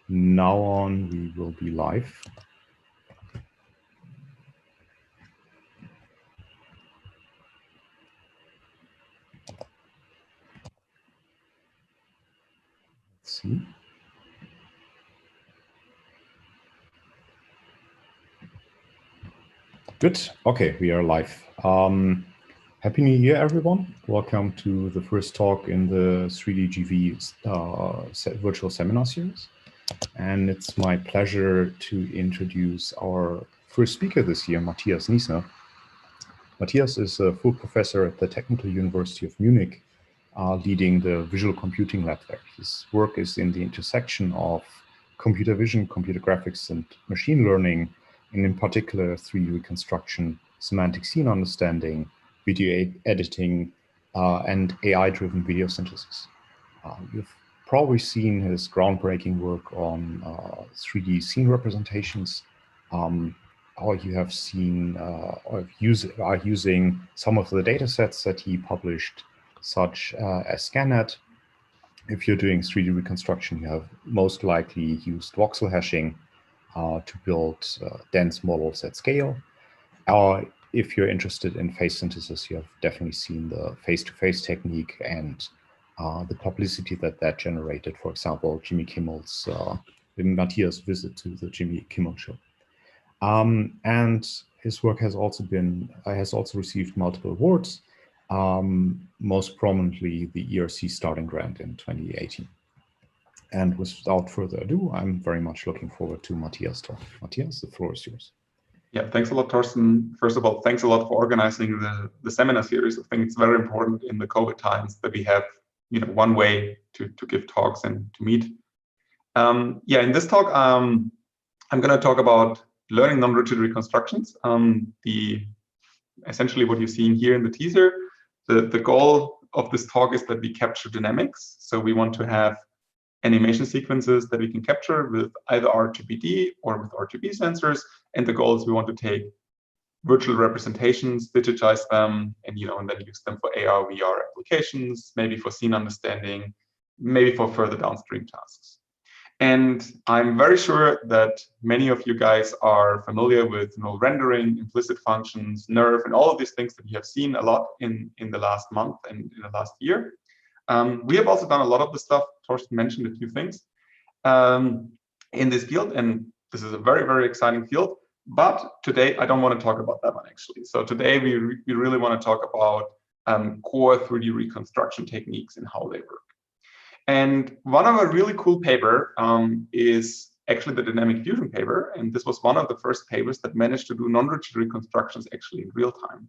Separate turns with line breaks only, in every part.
Now on, we will be live. Let's see. Good. Okay, we are live. Happy New Year, everyone. Welcome to the first talk in the 3D virtual seminar series. And it's my pleasure to introduce our first speaker this year, Matthias Niessner. Matthias is a full professor at the Technical University of Munich, leading the visual computing lab there. His work is in the intersection of computer vision, computer graphics, and machine learning, and in particular 3D reconstruction, semantic scene understanding, video editing, and AI-driven video synthesis. You've probably seen his groundbreaking work on 3D scene representations, or you have seen or are using some of the data sets that he published, such as ScanNet. If you're doing 3D reconstruction, you have most likely used voxel hashing to build dense models at scale. Or if you're interested in face synthesis, you have definitely seen the face-to-face technique and the publicity that generated, for example, Jimmy Kimmel's, Matthias' visit to the Jimmy Kimmel show. And his work has also received multiple awards, most prominently the ERC Starting Grant in 2018. And without further ado, I'm very much looking forward to Matthias' talk. Matthias, the floor is yours.
Yeah, thanks a lot, Torsten. First of all, thanks a lot for organizing the seminar series. I think it's very important in the COVID times that we have, one way to give talks and to meet. In this talk, I'm going to talk about learning non-rigid reconstructions. Essentially what you're seeing here in the teaser, the goal of this talk is that we capture dynamics. So we want to have animation sequences that we can capture with either RGBD or with RGB sensors. And the goal is we want to take virtual representations, digitize them, and then use them for AR, VR applications, maybe for scene understanding, maybe for further downstream tasks. And I'm very sure that many of you guys are familiar with null rendering, implicit functions, NERV, and all of these things that you have seen a lot in the last month and in the last year. We have also done a lot of the stuff. Torsten mentioned a few things in this field, and this is a very, very exciting field. But today, I don't want to talk about that one, actually. So today, we really want to talk about core 3D reconstruction techniques and how they work. And one of a really cool paper is actually the dynamic fusion paper. And this was one of the first papers that managed to do non-rigid reconstructions actually in real time.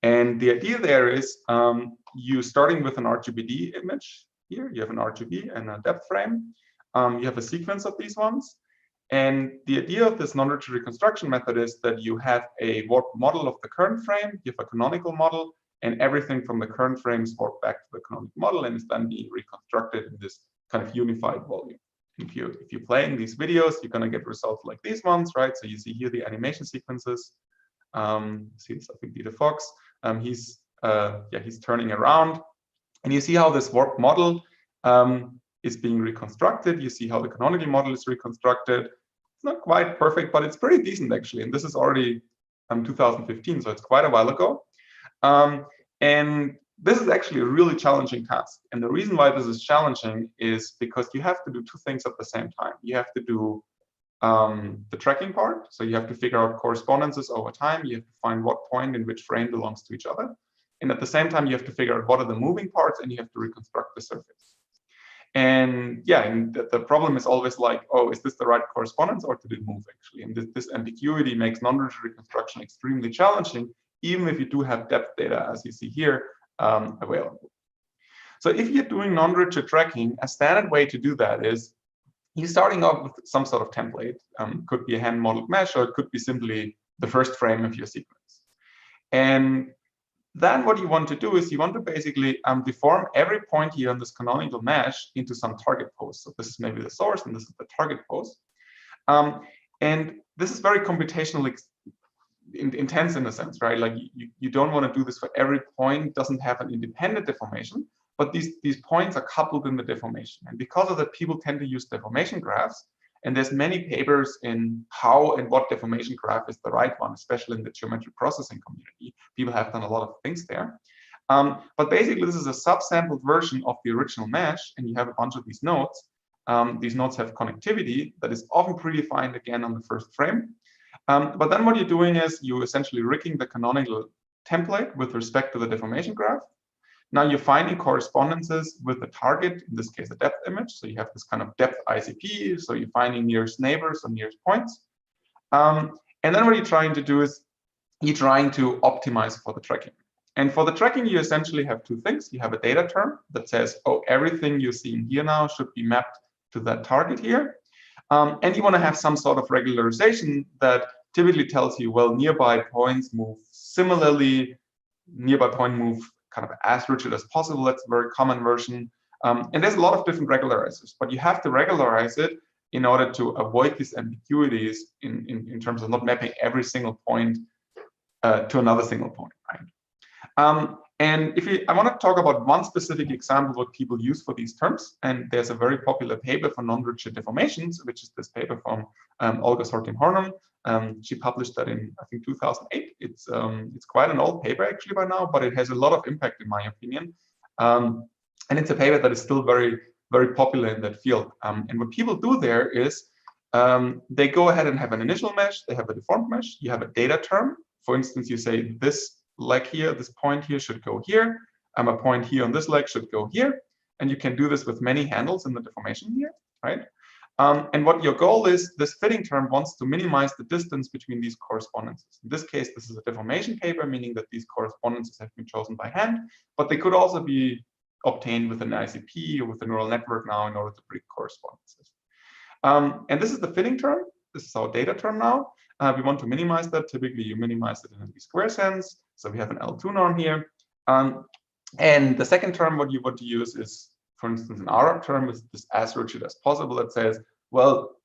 And the idea there is you starting with an RGBD image here. You have an RGB and a depth frame. You have a sequence of these ones. And the idea of this non-rigid reconstruction method is that you have a warped model of the current frame, you have a canonical model, and everything from the current frame is warped back to the canonical model and is then being reconstructed in this kind of unified volume. If you play in these videos, you're going to get results like these ones, right? So you see here the animation sequences. See this, I think, Dieter Fox. He's turning around, and you see how this warped model is being reconstructed. You see how the canonical model is reconstructed. It's not quite perfect, but it's pretty decent actually. And this is already 2015, so it's quite a while ago. And this is actually a really challenging task. And the reason why this is challenging is because you have to do two things at the same time. You have to do the tracking part. So you have to figure out correspondences over time. You have to find what point in which frame belongs to each other. And at the same time, you have to figure out what are the moving parts, and you have to reconstruct the surface. And the problem is always like, oh, is this the right correspondence or did it move actually? And this ambiguity makes non-rigid reconstruction extremely challenging, even if you do have depth data, as you see here, available. So if you're doing non-rigid tracking, a standard way to do that is you're starting off with some sort of template. Could be a hand-modeled mesh, or it could be simply the first frame of your sequence. And then what you want to do is you want to basically deform every point here on this canonical mesh into some target pose. So this is maybe the source, and this is the target pose. And this is very computationally intense in a sense, right? Like you don't want to do this for every point. Doesn't have an independent deformation, but these points are coupled in the deformation. And because of that, people tend to use deformation graphs And there's many papers in how and what deformation graph is the right one, especially in the geometric processing community. People have done a lot of things there. But basically, this is a subsampled version of the original mesh, and you have a bunch of these nodes. These nodes have connectivity that is often predefined again on the first frame. But then what you're doing is you essentially rigging the canonical template with respect to the deformation graph. Now you're finding correspondences with the target, in this case, a depth image. So you have this kind of depth ICP. So you're finding nearest neighbors or nearest points. And then what you're trying to do is you're trying to optimize for the tracking. And for the tracking, you essentially have two things. You have a data term that says, oh, everything you're seeing here now should be mapped to that target here. And you want to have some sort of regularization that typically tells you, well, nearby points move similarly, nearby point move kind of as rigid as possible. That's a very common version. And there's a lot of different regularizers, but you have to regularize it in order to avoid these ambiguities in terms of not mapping every single point to another single point, right? And I want to talk about one specific example of what people use for these terms. And there's a very popular paper for non-rigid deformations, which is this paper from Olga Sortin-Hornum. She published that in, I think, 2008. It's quite an old paper actually by now, but it has a lot of impact in my opinion. And it's a paper that is still very, very popular in that field. And what people do there is they go ahead and have an initial mesh, they have a deformed mesh, you have a data term. For instance, you say this leg here, this point here should go here. A point here on this leg should go here. And you can do this with many handles in the deformation here, right? And what your goal is, this fitting term wants to minimize the distance between these correspondences. In this case, this is a deformation paper, meaning that these correspondences have been chosen by hand, but they could also be obtained with an ICP or with a neural network now in order to predict correspondences. And this is the fitting term. This is our data term now. We want to minimize that. Typically, you minimize it in a least square sense. So we have an L2 norm here. And the second term, what you want to use is, for instance, an RR term is this as rigid as possible that says, well,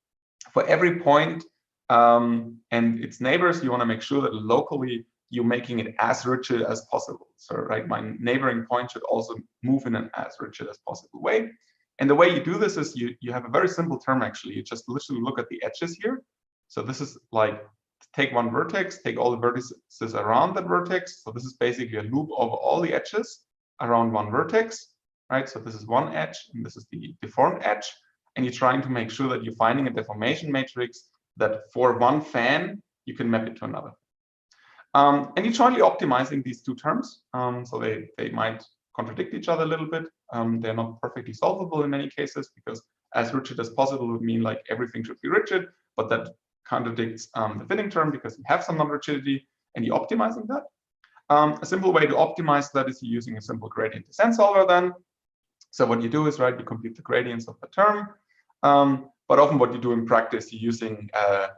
for every point and its neighbors, you want to make sure that locally you're making it as rigid as possible. So, right, my neighboring point should also move in an as rigid as possible way. And the way you do this is you have a very simple term, actually. You just literally look at the edges here. So this is like, take one vertex, take all the vertices around that vertex. So this is basically a loop over all the edges around one vertex, right? So this is one edge, and this is the deformed edge. And you're trying to make sure that you're finding a deformation matrix that for one fan, you can map it to another. And you're trying optimizing these two terms. So they might contradict each other a little bit. They're not perfectly solvable in many cases, because as rigid as possible would mean like everything should be rigid, but that contradicts the fitting term because you have some non-rigidity and you're optimizing that. A simple way to optimize that is using a simple gradient descent solver then. So what you do is, right, you compute the gradients of the term. But often what you do in practice, you're using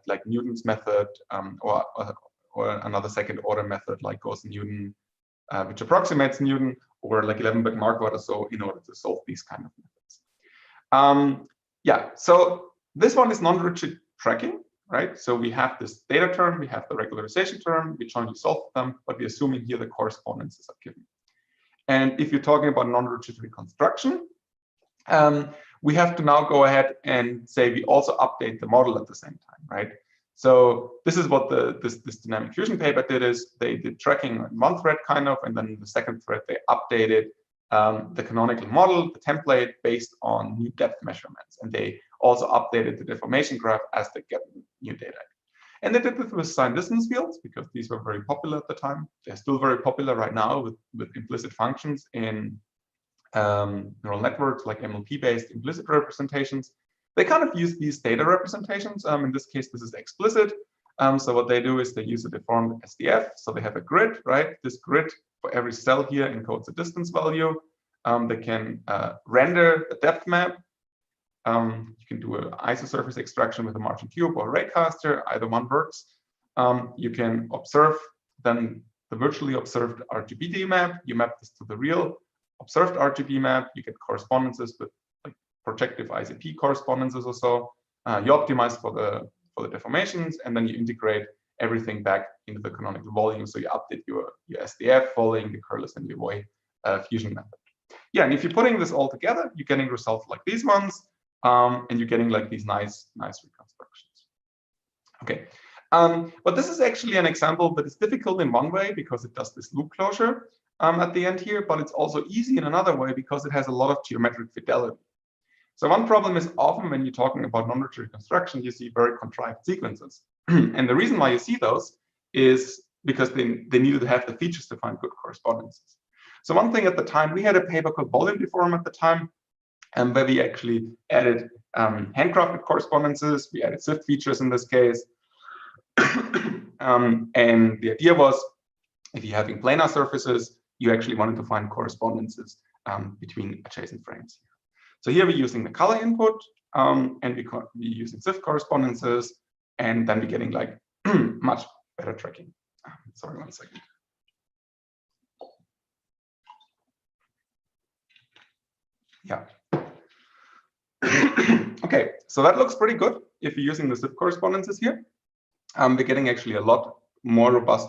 like Newton's method or another second order method like Gauss-Newton, which approximates Newton, or like 11-bit-Marquardt or so in order to solve these kind of methods. Yeah, so this one is non-rigid tracking, right? So we have this data term, we have the regularization term, we try to solve them, but we're assuming here the correspondences are given. And if you're talking about non-rigid reconstruction, we have to now go ahead and say we also update the model at the same time, right? So this is what this dynamic fusion paper did, is they did tracking on one thread kind of, and then the second thread they updated the canonical model, the template, based on new depth measurements. And they also updated the deformation graph as they get new data. And they did this with signed distance fields because these were very popular at the time. They're still very popular right now with implicit functions in neural networks like MLP-based implicit representations. They kind of use these data representations. In this case, this is explicit. So what they do is they use a deformed SDF. So they have a grid, right? This grid for every cell here encodes a distance value. They can render a depth map. You can do an isosurface extraction with a margin cube or a raycaster. Either one works. You can observe then the virtually observed RGBD map. You map this to the real observed RGB map. You get correspondences with like projective ICP correspondences or so. You optimize for the deformations, and then you integrate everything back into the canonical volume. So you update your SDF following the Curlis and Levoy fusion method. Yeah, and if you're putting this all together, you're getting results like these ones, and you're getting like these nice Okay, but this is actually an example that is difficult in one way because it does this loop closure at the end here, but it's also easy in another way because it has a lot of geometric fidelity. So one problem is often when you're talking about non-rigid reconstruction, you see very contrived sequences. And the reason why you see those is because they needed to have the features to find good correspondences. So one thing at the time, we had a paper called Volume Deform at the time, where we actually added handcrafted correspondences. We added SIFT features in this case. And the idea was, if you're having planar surfaces, you actually wanted to find correspondences between adjacent frames. So here we're using the color input, and we're using SIFT correspondences, and then we're getting like much better tracking. Sorry, 1 second. Yeah. Okay, so that looks pretty good if you're using the SIFT correspondences here. We're getting actually a lot more robust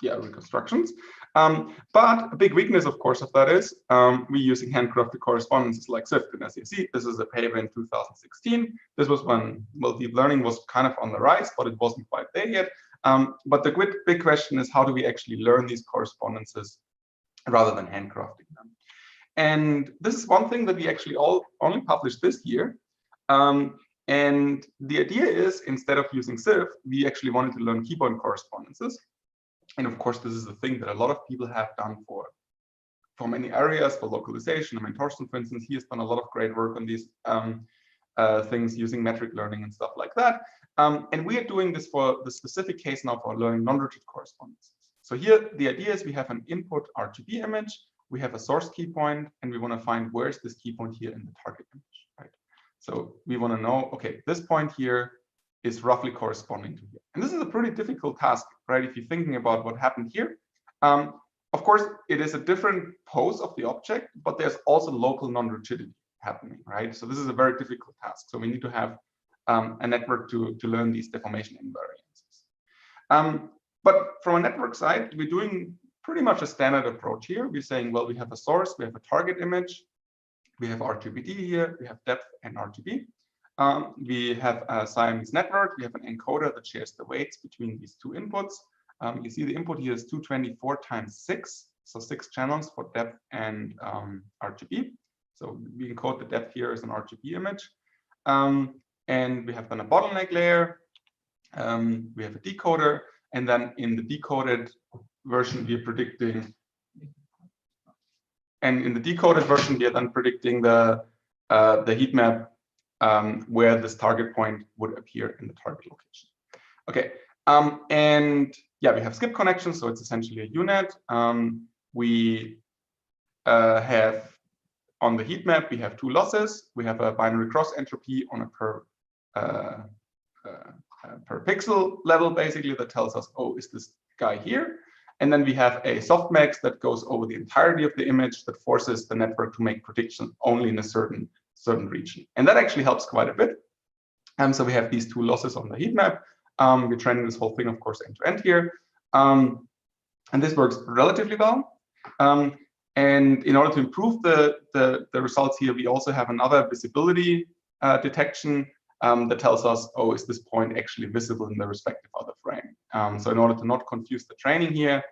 reconstructions. But a big weakness, of course, of that is we're using handcrafted correspondences like SIFT. And as you see, this is a paper in 2016. This was when, well, deep learning was kind of on the rise, but it wasn't quite there yet. But the big question is, how do we actually learn these correspondences rather than handcrafting them? And this is one thing that we actually only published this year. And the idea is, instead of using SIFT, we actually wanted to learn keypoint correspondences. And of course, this is the thing that a lot of people have done for many areas, for localization. I mean, Torsten, for instance, he has done a lot of great work on these things using metric learning and stuff like that. And we are doing this for the specific case now for learning non-rigid correspondences. So here, the idea is we have an input RGB image, we have a source key point, and we want to find where's this key point here in the target image, right? So we want to know, okay, this point here is roughly corresponding to here. And this is a pretty difficult task, right? If you're thinking about what happened here. Of course, it is a different pose of the object, but there's also local non-rigidity happening, right? So this is a very difficult task. So we need to have a network to learn these deformation invariances. But from a network side, we're doing pretty much a standard approach here. We're saying, well, we have a source, we have a target image, we have RGBD here, we have depth and RGB. We have a Siamese network, we have an encoder that shares the weights between these two inputs. You see the input here is 224 times 6, so 6 channels for depth and RGB. So we encode the depth here as an RGB image. And we have then a bottleneck layer, we have a decoder, and then in the decoded version, we are predicting, and in the decoded version, we are then predicting the heat map where this target point would appear in the target location. Okay, and yeah, we have skip connections, so it's essentially a UNet. We have on the heat map, we have 2 losses. We have a binary cross entropy on a per pixel level, basically, that tells us, oh, is this guy here? And then we have a softmax that goes over the entirety of the image that forces the network to make predictions only in a certain region. And that actually helps quite a bit. And so we have these 2 losses on the heat map. We're training this whole thing, of course, end to end here. And this works relatively well. And in order to improve the results here, we also have another visibility detection that tells us, oh, is this point actually visible in the respective other frame? So in order to not confuse the training here,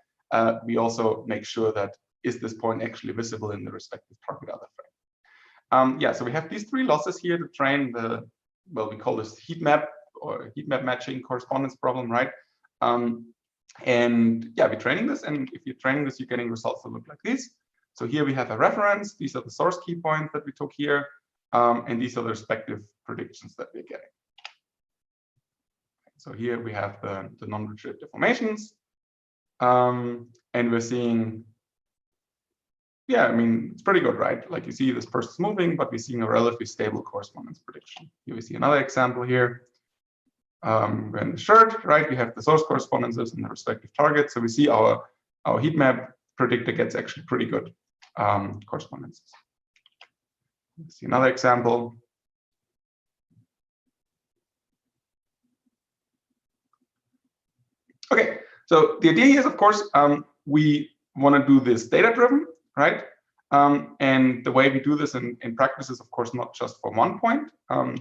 we also make sure that is this point actually visible in the respective target other frame. Yeah, so we have these 3 losses here to train the, well, we call this heat map or heat map matching correspondence problem, right? And yeah, we're training this, and if you're training this, you're getting results that look like this. So here we have a reference. These are the source key points that we took here. And these are the respective predictions that we're getting. So here we have the non-rigid deformations. And we're seeing, yeah, I mean, it's pretty good, right? Like you see this person's moving, but we're seeing a relatively stable correspondence prediction. Here we see another example here. We're in the shirt, right? We have the source correspondences and the respective targets. So we see our heat map predictor gets actually pretty good correspondences. Let's see another example. Okay, so the idea here is, of course, we want to do this data-driven, right? And the way we do this in practice is, of course, not just for one point.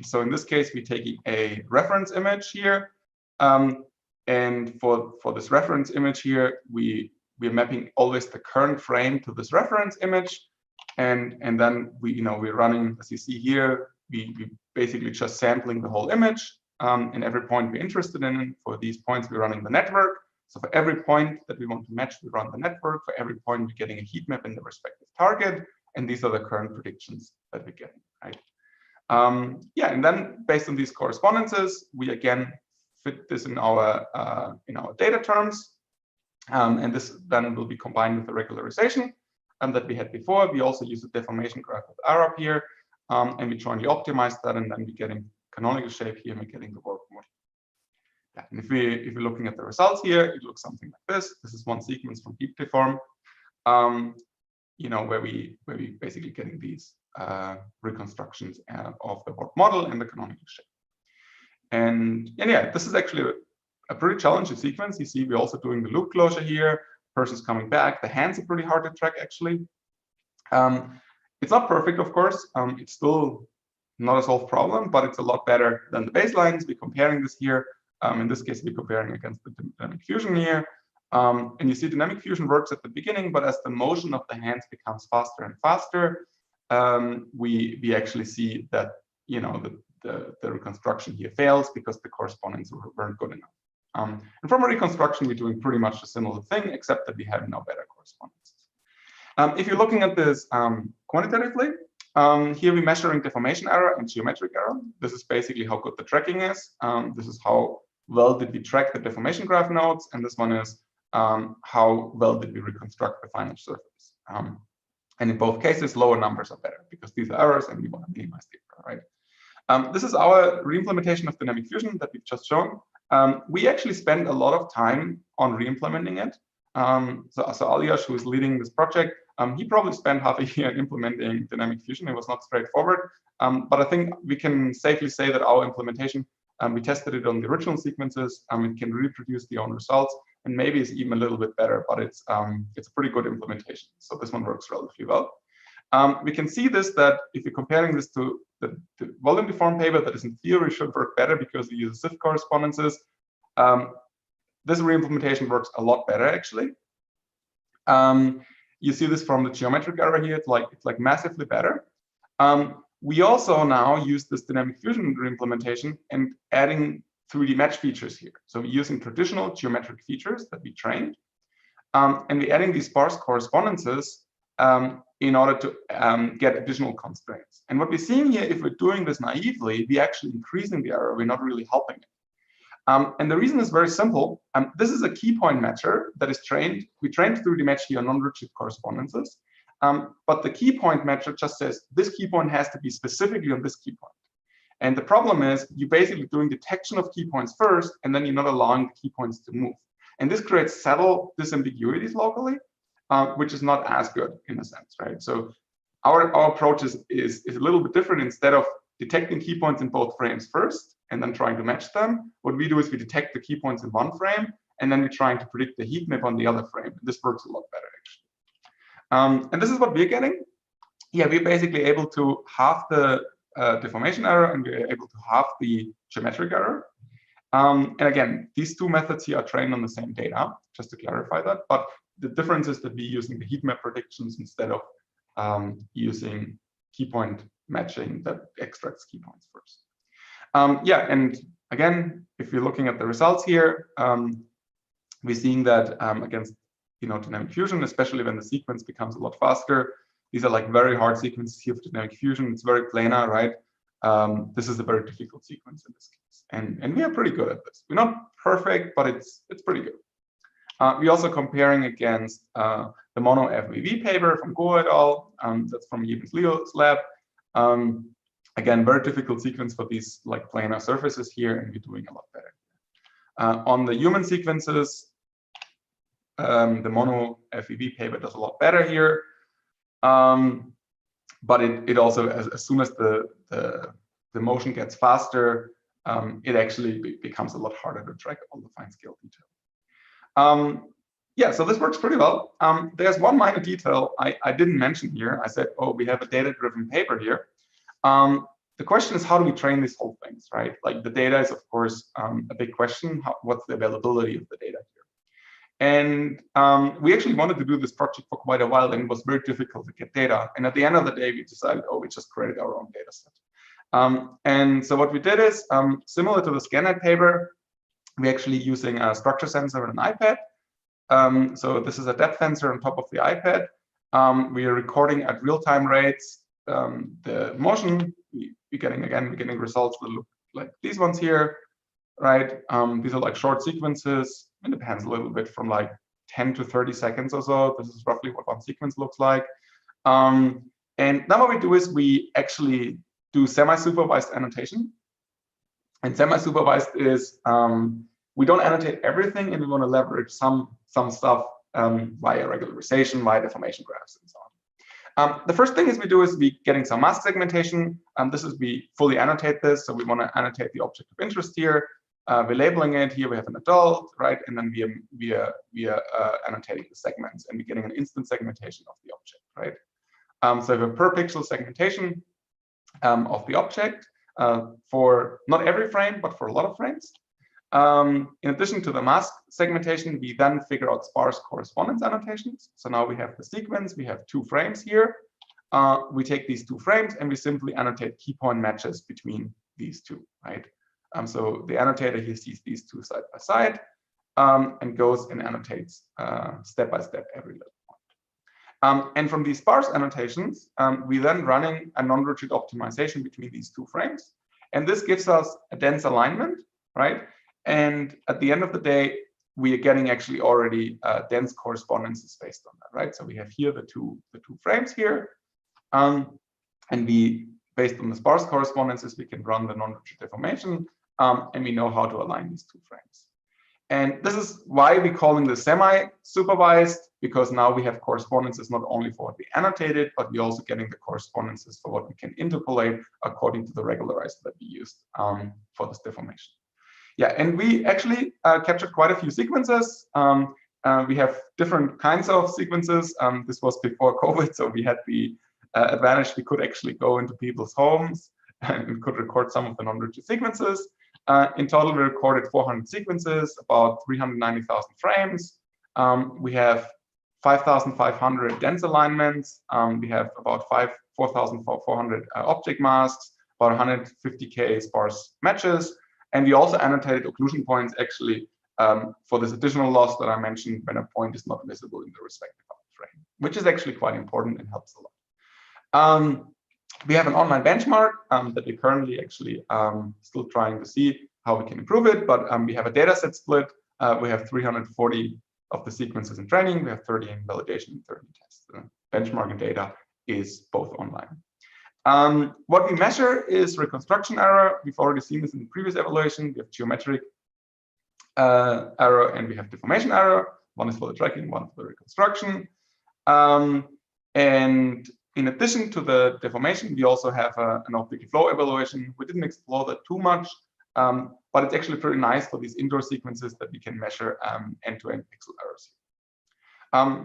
So in this case, we're taking a reference image here. And for this reference image here, we're mapping always the current frame to this reference image. And then we're running, as you see here, we basically just sampling the whole image. And every point we're interested in. For these points, we're running the network. So for every point that we want to match, we run the network. For every point, we're getting a heat map in the respective target. And these are the current predictions that we're getting, right? Yeah, and then based on these correspondences, we again fit this in our data terms. And this then will be combined with the regularization that we had before. We also use a deformation graph with Arab here. And we jointly optimize that, and then we're getting canonical shape here, and we're getting the warp model. Yeah, and if we're looking at the results here, it looks something like this. This is one sequence from Deep Deform, where we basically getting these reconstructions of the warp model and the canonical shape. And yeah, this is actually a pretty challenging sequence. You see, we're also doing the loop closure here. Person's coming back. The hands are pretty hard to track, actually. It's not perfect, of course. It's still not a solved problem, but it's a lot better than the baselines. We're comparing this here. In this case, we're comparing against the dynamic fusion here. And you see dynamic fusion works at the beginning, but as the motion of the hands becomes faster and faster, we actually see that the reconstruction here fails because the correspondences weren't good enough. And from a reconstruction, we're doing pretty much a similar thing, except that we have now better correspondences. If you're looking at this quantitatively, here we're measuring deformation error and geometric error. This is basically how good the tracking is. This is how well did we track the deformation graph nodes, and this one is how well did we reconstruct the final surface. And in both cases, lower numbers are better because these are errors and we want to minimize the error, right? This is our re-implementation of dynamic fusion that we've just shown. We actually spend a lot of time on re-implementing it. So Alias, who is leading this project, he probably spent half a year implementing dynamic fusion. It was not straightforward, but I think we can safely say that our implementation, we tested it on the original sequences, it can reproduce the own results, and maybe it's even a little bit better, but it's a pretty good implementation. So this one works relatively well. We can see this, that if you're comparing this to the volume deform paper, that is in theory should work better because we use SIF correspondences. This re-implementation works a lot better, actually. You see this from the geometric error here. It's like massively better. We also now use this dynamic fusion re-implementation and adding 3D match features here. So we're using traditional geometric features that we trained, and we're adding these sparse correspondences in order to get additional constraints. And what we're seeing here, if we're doing this naively, we're actually increasing the error. We're not really helping it. And the reason is very simple. This is a key point matcher that is trained. We trained 3D match here on non-rigid correspondences. But the key point matcher just says this key point has to be specifically on this key point. And the problem is you're basically doing detection of key points first, and then you're not allowing the key points to move. And this creates subtle disambiguities locally, which is not as good in a sense, right? So our approach is a little bit different. Instead of detecting key points in both frames first and then trying to match them, what we do is we detect the key points in one frame, and then we're trying to predict the heat map on the other frame. This works a lot better, actually. And this is what we're getting. Yeah, we're basically able to halve the deformation error, and we're able to halve the geometric error. And again, these two methods here are trained on the same data, just to clarify that. But the difference is that we're using the heat map predictions instead of using key point matching that extracts key points first. Yeah, and again, if you're looking at the results here, we're seeing that against dynamic fusion, especially when the sequence becomes a lot faster. These are like very hard sequences here of dynamic fusion. It's very planar, right? This is a very difficult sequence in this case, and we are pretty good at this. We're not perfect, but it's pretty good. We're also comparing against the mono FVV paper from Go et al. That's from Yevens Leo's lab. Again, very difficult sequence for these like planar surfaces here, and we're doing a lot better. On the human sequences, the mono FVV paper does a lot better here. But it also, as soon as the motion gets faster, it actually becomes a lot harder to track all the fine scale detail. Yeah, so this works pretty well. There's one minor detail I didn't mention here. I said, oh, we have a data-driven paper here. The question is, how do we train these whole things, right? Like the data is, of course, a big question. What's the availability of the data here? And we actually wanted to do this project for quite a while, and it was very difficult to get data. And at the end of the day, we decided, oh, we just created our own data set. And so what we did is, similar to the ScanNet paper, we're actually using a structure sensor and an iPad. So this is a depth sensor on top of the iPad. We are recording at real-time rates the motion. We're getting results that look like these ones here, right? These are like short sequences. It depends a little bit from like 10 to 30 seconds or so. This is roughly what one sequence looks like. And now what we do is we actually do semi-supervised annotation. And semi-supervised is we don't annotate everything, and we want to leverage some stuff via regularization, via deformation graphs, and so on. The first thing we do is we getting some mask segmentation. This is we fully annotate this, so we want to annotate the object of interest here. We're labeling it here. We have an adult, right, and then we are annotating the segments, and we're getting an instant segmentation of the object, right? So we have a per pixel segmentation of the object for not every frame, but for a lot of frames. In addition to the mask segmentation, we then figure out sparse correspondence annotations. So now we have the sequence, we have 2 frames here. We take these 2 frames and we simply annotate key point matches between these 2, right? So the annotator here sees these 2 side by side and goes and annotates step by step every little point. And from these sparse annotations, we then running a non-rigid optimization between these 2 frames. And this gives us a dense alignment, right? And at the end of the day, we are getting actually already dense correspondences based on that, right? So we have here the two frames here, and we, based on the sparse correspondences, we can run the non-rigid deformation, and we know how to align these 2 frames. And this is why we're calling this semi-supervised, because now we have correspondences not only for what we annotated, but we're also getting the correspondences for what we can interpolate according to the regularizer that we used for this deformation. Yeah, and we actually captured quite a few sequences. We have different kinds of sequences. This was before COVID, so we had the advantage we could actually go into people's homes and we could record some of the non-rigid sequences. In total, we recorded 400 sequences, about 390,000 frames. We have 5,500 dense alignments. We have about 4,400 object masks, about 150K sparse matches. And we also annotated occlusion points actually for this additional loss that I mentioned when a point is not visible in the respective frame, which is actually quite important and helps a lot. We have an online benchmark that we're currently actually still trying to see how we can improve it, but we have a data set split. We have 340 of the sequences in training. We have 30 in validation and 30 in tests. Benchmarking data is both online. What we measure is reconstruction error. We've already seen this in the previous evaluation. We have geometric error and we have deformation error. One is for the tracking, one for the reconstruction. And in addition to the deformation, we also have an optical flow evaluation. We didn't explore that too much, but it's actually pretty nice for these indoor sequences that we can measure end-to-end pixel errors.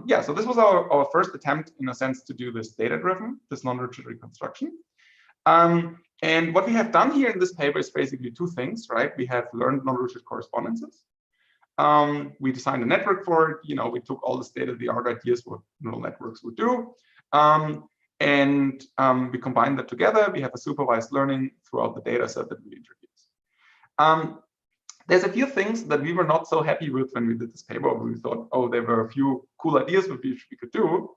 Yeah, so this was our first attempt, in a sense, to do this data-driven, this non-rigid reconstruction. And what we have done here in this paper is basically 2 things, right? We have learned non-rigid correspondences. We designed a network for it. You know, we took all the state-of-the-art ideas what neural networks would do. And we combined that together. We have a supervised learning throughout the data set that we introduced. There's a few things that we were not so happy with when we did this paper. We thought, oh, there were a few cool ideas which we could do.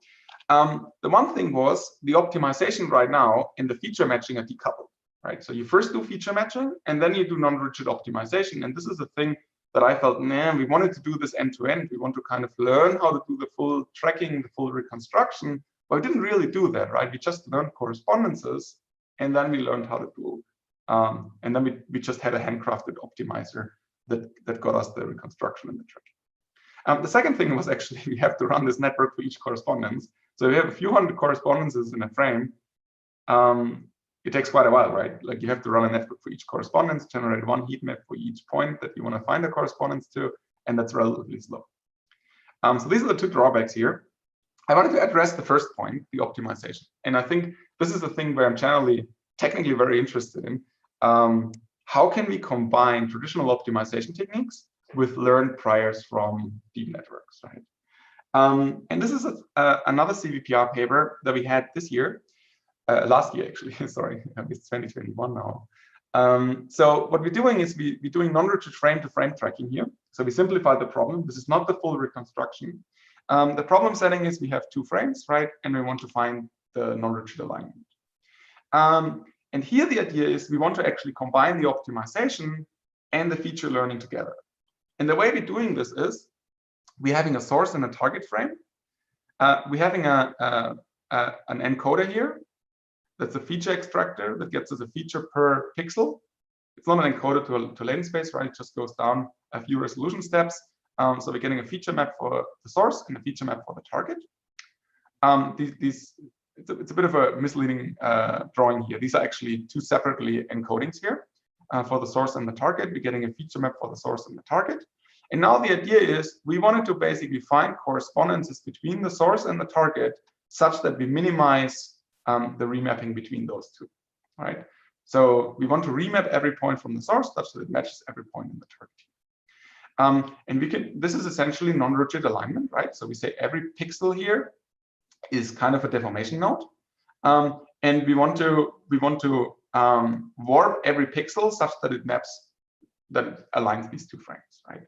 The one thing was the optimization right now and the feature matching are decoupled, right? So you first do feature matching and then you do non-rigid optimization. And this is a thing that I felt, man, we wanted to do this end-to-end. We want to kind of learn how to do the full tracking, the full reconstruction, but we didn't really do that, right? We just learned correspondences and then we learned how to do, and then we just had a handcrafted optimizer that got us the reconstruction and the tracking. The second thing was actually we have to run this network for each correspondence. So we have a few hundred correspondences in a frame. It takes quite a while, right? Like you have to run a network for each correspondence, generate one heat map for each point that you want to find a correspondence to, and that's relatively slow. So these are the two drawbacks here. I wanted to address the first point, the optimization. And I think this is the thing where I'm generally technically very interested in. How can we combine traditional optimization techniques with learned priors from deep networks, right? And this is another CVPR paper that we had this year, last year actually, sorry, it's 2021 now. So what we're doing is we're doing non-rigid frame-to-frame tracking here. So we simplify the problem. This is not the full reconstruction. The problem setting is we have two frames, right? And we want to find the non-rigid alignment. And here the idea is we want to actually combine the optimization and the feature learning together. And the way we're doing this is we're having a source and a target frame. We're having an encoder here. That's a feature extractor that gets us a feature per pixel. It's not an encoder to lane space, right? It just goes down a few resolution steps. So we're getting a feature map for the source and a feature map for the target. It's a bit of a misleading drawing here. These are actually two separately encodings here for the source and the target. We're getting a feature map for the source and the target. And now the idea is we wanted to basically find correspondences between the source and the target such that we minimize the remapping between those two, right? So we want to remap every point from the source such that it matches every point in the target. And this is essentially non-rigid alignment, right? So we say every pixel here is kind of a deformation node. And we want to warp every pixel such that it maps, that it aligns these two frames, right?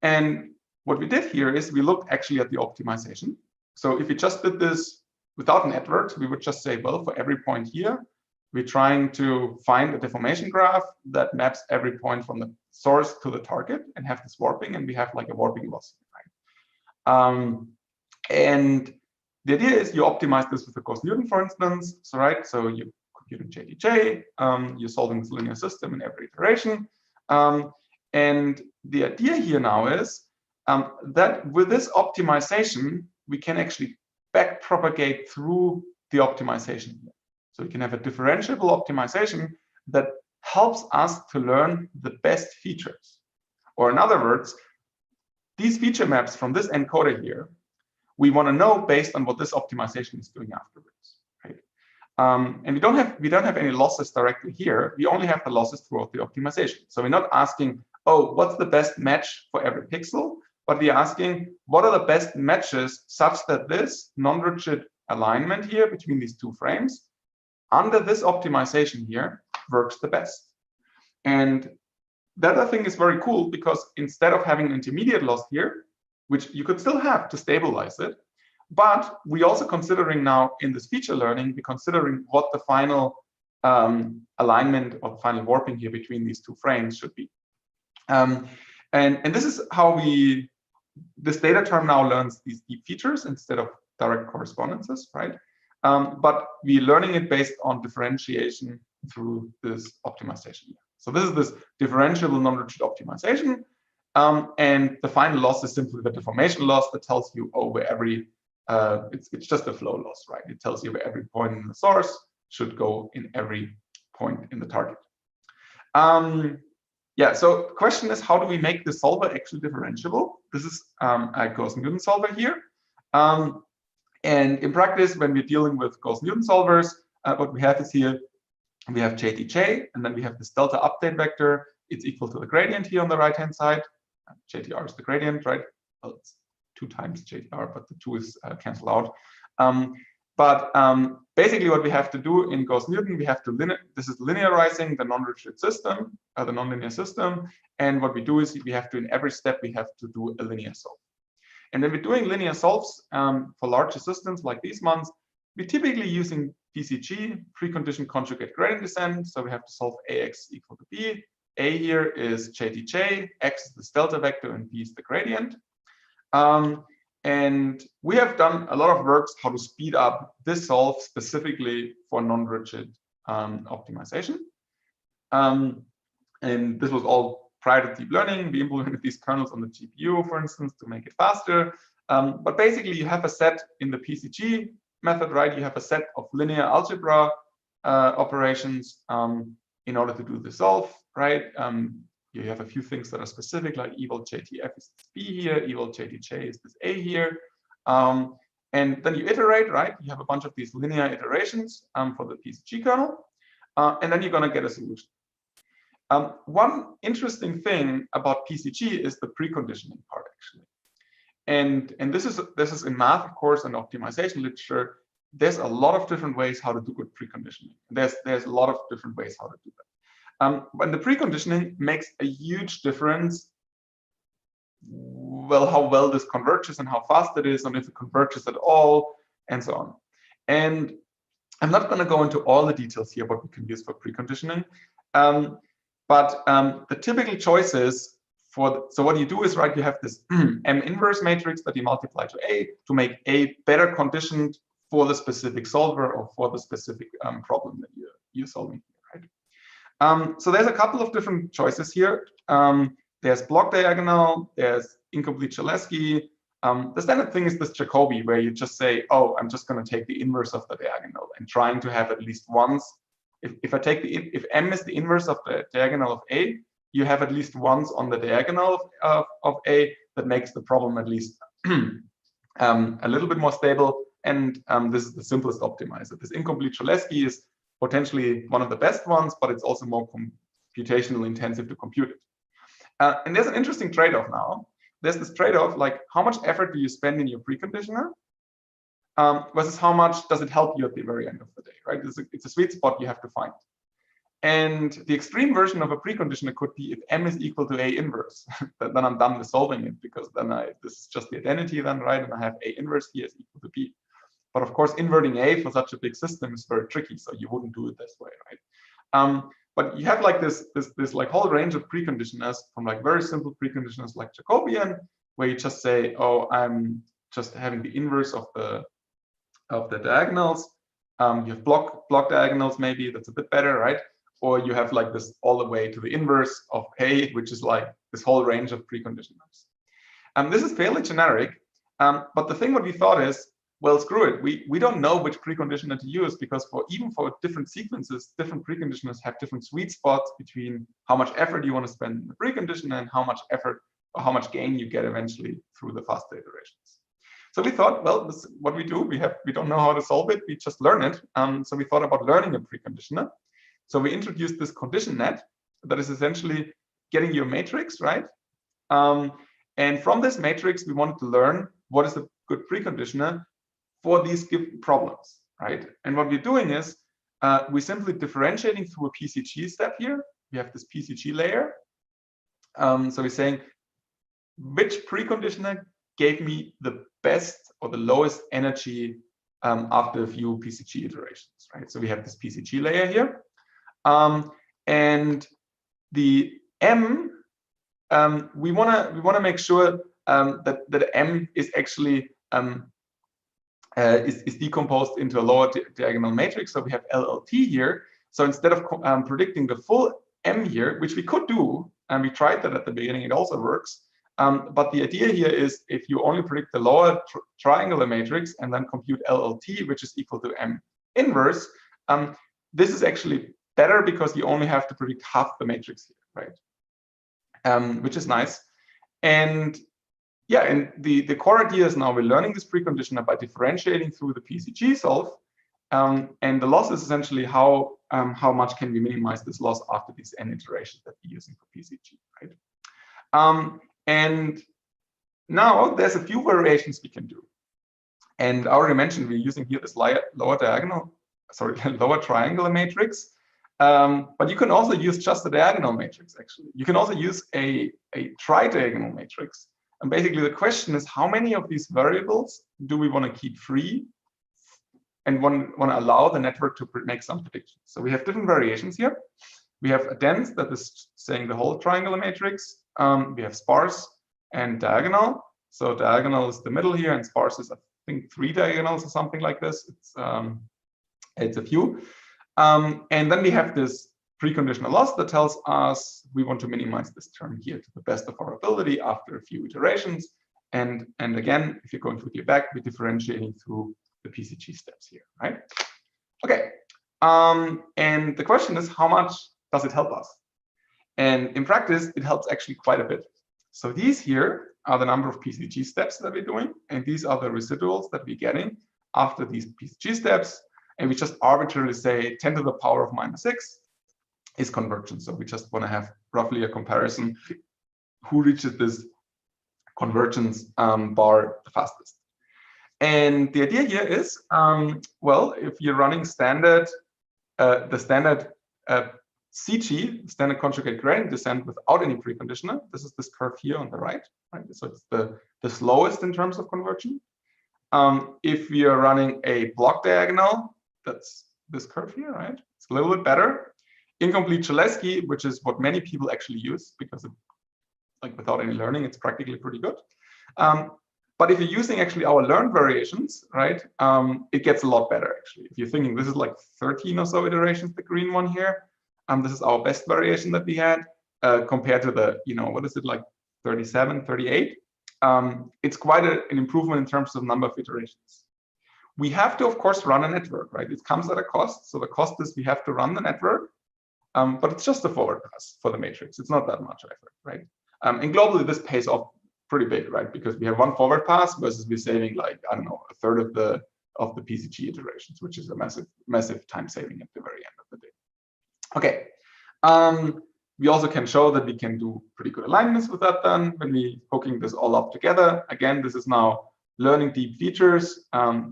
And what we did here is we looked actually at the optimization. So if we just did this without an advert, we would just say, well, for every point here, we're trying to find a deformation graph that maps every point from the source to the target and have this warping, and we have like a warping loss, right? And the idea is you optimize this with the Gauss-Newton, for instance. So, right, so you compute in JDJ, you're solving this linear system in every iteration. And the idea here now is that with this optimization, we can actually back propagate through the optimization here. So we can have a differentiable optimization that helps us to learn the best features. Or in other words, these feature maps from this encoder here, we want to know based on what this optimization is doing afterwards, right? And we don't have any losses directly here. We only have the losses throughout the optimization. So we're not asking, oh, what's the best match for every pixel? But we're asking, what are the best matches such that this non-rigid alignment here between these two frames under this optimization here works the best? And that I think is very cool, because instead of having an intermediate loss here, which you could still have to stabilize it, but we also considering now in this feature learning, we're considering what the final alignment or final warping here between these two frames should be. And this is how this data term now learns these deep features instead of direct correspondences, right? But we're learning it based on differentiation through this optimization. So this is this differentiable non-rigid optimization. And the final loss is simply the deformation loss that tells you, oh, where every, it's just a flow loss, right? It tells you where every point in the source should go in every point in the target. Yeah, so the question is, how do we make the solver actually differentiable? This is a Gauss-Newton solver here. And in practice, when we're dealing with Gauss-Newton solvers, what we have is here, we have JTJ, and then we have this delta update vector. It's equal to the gradient here on the right-hand side. JTR is the gradient, right? Well, it's 2 times JTR, but the 2 is cancelled out. Basically what we have to do in Gauss-Newton, we have to this is linearizing the non-rigid system, the nonlinear system. And what we do is we have to, in every step, we have to do a linear solve. And when we're doing linear solves for larger systems like these ones, we're typically using PCG, preconditioned conjugate gradient descent. So we have to solve AX equal to B. A here is JTJ, X is the delta vector, and B is the gradient. And we have done a lot of works how to speed up this solve specifically for non-rigid optimization. And this was all prior to deep learning. We implemented these kernels on the GPU, for instance, to make it faster. But basically, you have a set in the PCG method, right? You have a set of linear algebra operations in order to do the solve, right? You have a few things that are specific, like eval JTF is this B here, eval JTJ is this A here. And then you iterate, right? You have a bunch of these linear iterations for the PCG kernel, and then you're going to get a solution. One interesting thing about PCG is the preconditioning part, actually. And this is in math, of course, and optimization literature. There's a lot of different ways how to do good preconditioning. There's a lot of different ways how to do that. But the preconditioning makes a huge difference. Well, how well this converges and how fast it is, and if it converges at all, and so on. And I'm not going to go into all the details here what we can use for preconditioning, but the typical choices for so what you do is, right, you have this M inverse matrix that you multiply to A to make A better conditioned for the specific solver or for the specific problem that you're solving, right? So there's a couple of different choices here. There's block diagonal, there's incomplete Cholesky. The standard thing is this Jacobi, where you just say, oh, I'm just going to take the inverse of the diagonal and trying to have at least once. If I take if M is the inverse of the diagonal of A, you have at least once on the diagonal of A that makes the problem at least a little bit more stable. And this is the simplest optimizer. This incomplete Cholesky is potentially one of the best ones, but it's also more computationally intensive to compute it. And there's an interesting trade-off now. There's this trade-off, like how much effort do you spend in your preconditioner versus how much does it help you at the very end of the day, right? It's a sweet spot you have to find. And the extreme version of a preconditioner could be if M is equal to A inverse, then I'm done with solving it, because then this is just the identity then, right? And I have A inverse here is equal to B. But of course, inverting A for such a big system is very tricky, so you wouldn't do it this way, right? But you have like this like whole range of preconditioners, from like very simple preconditioners like Jacobian, where you just say, oh, I'm just having the inverse of the diagonals. You have block diagonals, maybe that's a bit better, right? Or you have like this all the way to the inverse of A, which is like this whole range of preconditioners. This is fairly generic, but the thing what we thought is, well, screw it. We don't know which preconditioner to use, because even for different sequences, different preconditioners have different sweet spots between how much effort you want to spend in the preconditioner and how much effort or how much gain you get eventually through the faster iterations. So we thought, well, this is what we do. We don't know how to solve it. We just learn it. So we thought about learning a preconditioner. So we introduced this condition net that is essentially getting your matrix, right? And from this matrix, we wanted to learn what is a good preconditioner for these given problems, right? And what we're doing is we're simply differentiating through a PCG step here. We have this PCG layer. So we're saying which preconditioner gave me the best or the lowest energy after a few PCG iterations, right? So we have this PCG layer here. And the M, we wanna make sure that M is actually is decomposed into a lower diagonal matrix. So we have LLT here. So instead of predicting the full M here, which we could do, and we tried that at the beginning, it also works. But the idea here is if you only predict the lower triangular matrix and then compute LLT, which is equal to M inverse, this is actually better because you only have to predict half the matrix here, right? Which is nice. And yeah, and the core idea is now we're learning this preconditioner by differentiating through the PCG solve. And the loss is essentially how much can we minimize this loss after these n iterations that we're using for PCG, right? And now there's a few variations we can do. And I already mentioned we're using here this lower triangular matrix. But you can also use just the diagonal matrix, actually. You can also use a tri-diagonal matrix. And basically the question is, how many of these variables do we want to keep free and want to allow the network to make some predictions? So we have different variations here. We have a dense that is saying the whole triangular matrix. We have sparse and diagonal. So diagonal is the middle here, and sparse is, I think, 3 diagonals or something like this. It's a few. And then we have this preconditional loss that tells us we want to minimize this term here to the best of our ability after a few iterations. And again, if you're going through the back, we're differentiating through the PCG steps here, right? Okay. And the question is, how much does it help us? And in practice, it helps actually quite a bit. So these here are the number of PCG steps that we're doing, and these are the residuals that we're getting after these PCG steps. And we just arbitrarily say 10 to the power of -6 is convergence. So we just want to have roughly a comparison who reaches this convergence bar the fastest. And the idea here is, well, if you're running standard, the standard CG, standard conjugate gradient descent without any preconditioner, this is this curve here on the right? So it's the slowest in terms of conversion. If we are running a block diagonal, that's this curve here, right? It's a little bit better. Incomplete Cholesky, which is what many people actually use because it, like without any learning, it's practically pretty good. But if you're using actually our learned variations, right, it gets a lot better actually. If you're thinking this is like 13 or so iterations, the green one here, this is our best variation that we had compared to the, you know, what is it, like 37, 38? It's quite an improvement in terms of number of iterations. We have to, of course, run a network, right? It comes at a cost. So the cost is we have to run the network, but it's just a forward pass for the matrix. It's not that much effort, right? And globally, this pays off pretty big, right? Because we have one forward pass versus we're saving like, I don't know, a third of the PCG iterations, which is a massive time saving at the very end of the day. Okay. We also can show that we can do pretty good alignments with that then when we hooking this all up together. Again, this is now learning deep features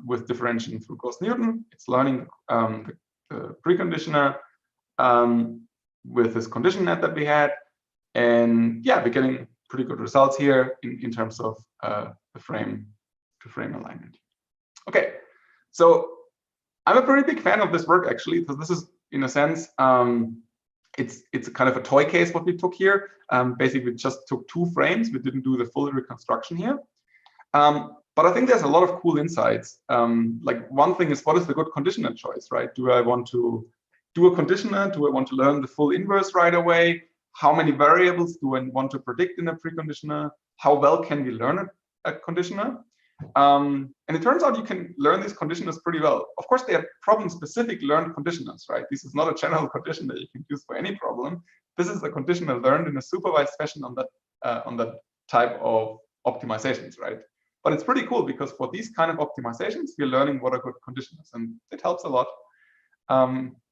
with differentiating through Gauss-Newton. It's learning the preconditioner with this condition net that we had. And yeah, we're getting pretty good results here in terms of the frame to frame alignment. Okay, so I'm a pretty big fan of this work actually, because this is in a sense, it's kind of a toy case what we took here. Basically, we just took 2 frames. We didn't do the full reconstruction here. But I think there's a lot of cool insights. Like one thing is, what is the good conditioner choice, right? Do I want to do a conditioner? Do I want to learn the full inverse right away? How many variables do I want to predict in a preconditioner? How well can we learn a conditioner? And it turns out you can learn these conditioners pretty well. Of course, they are problem-specific learned conditioners, right? This is not a general conditioner you can use for any problem. This is a conditioner learned in a supervised fashion on that type of optimizations, right? But it's pretty cool because for these kind of optimizations, we're learning what are good conditioners, and it helps a lot.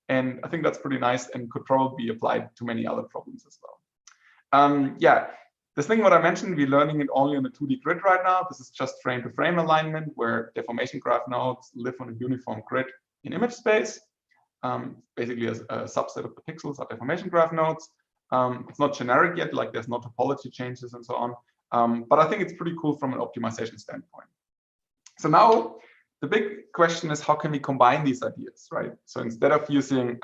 And I think that's pretty nice and could probably be applied to many other problems as well. Yeah. This thing what I mentioned, we're learning it only on a 2D grid right now. This is just frame-to-frame alignment where deformation graph nodes live on a uniform grid in image space. Basically, as a subset of the pixels are deformation graph nodes. It's not generic yet, like there's no topology changes and so on. But I think it's pretty cool from an optimization standpoint. So now the big question is, how can we combine these ideas, right? So instead of using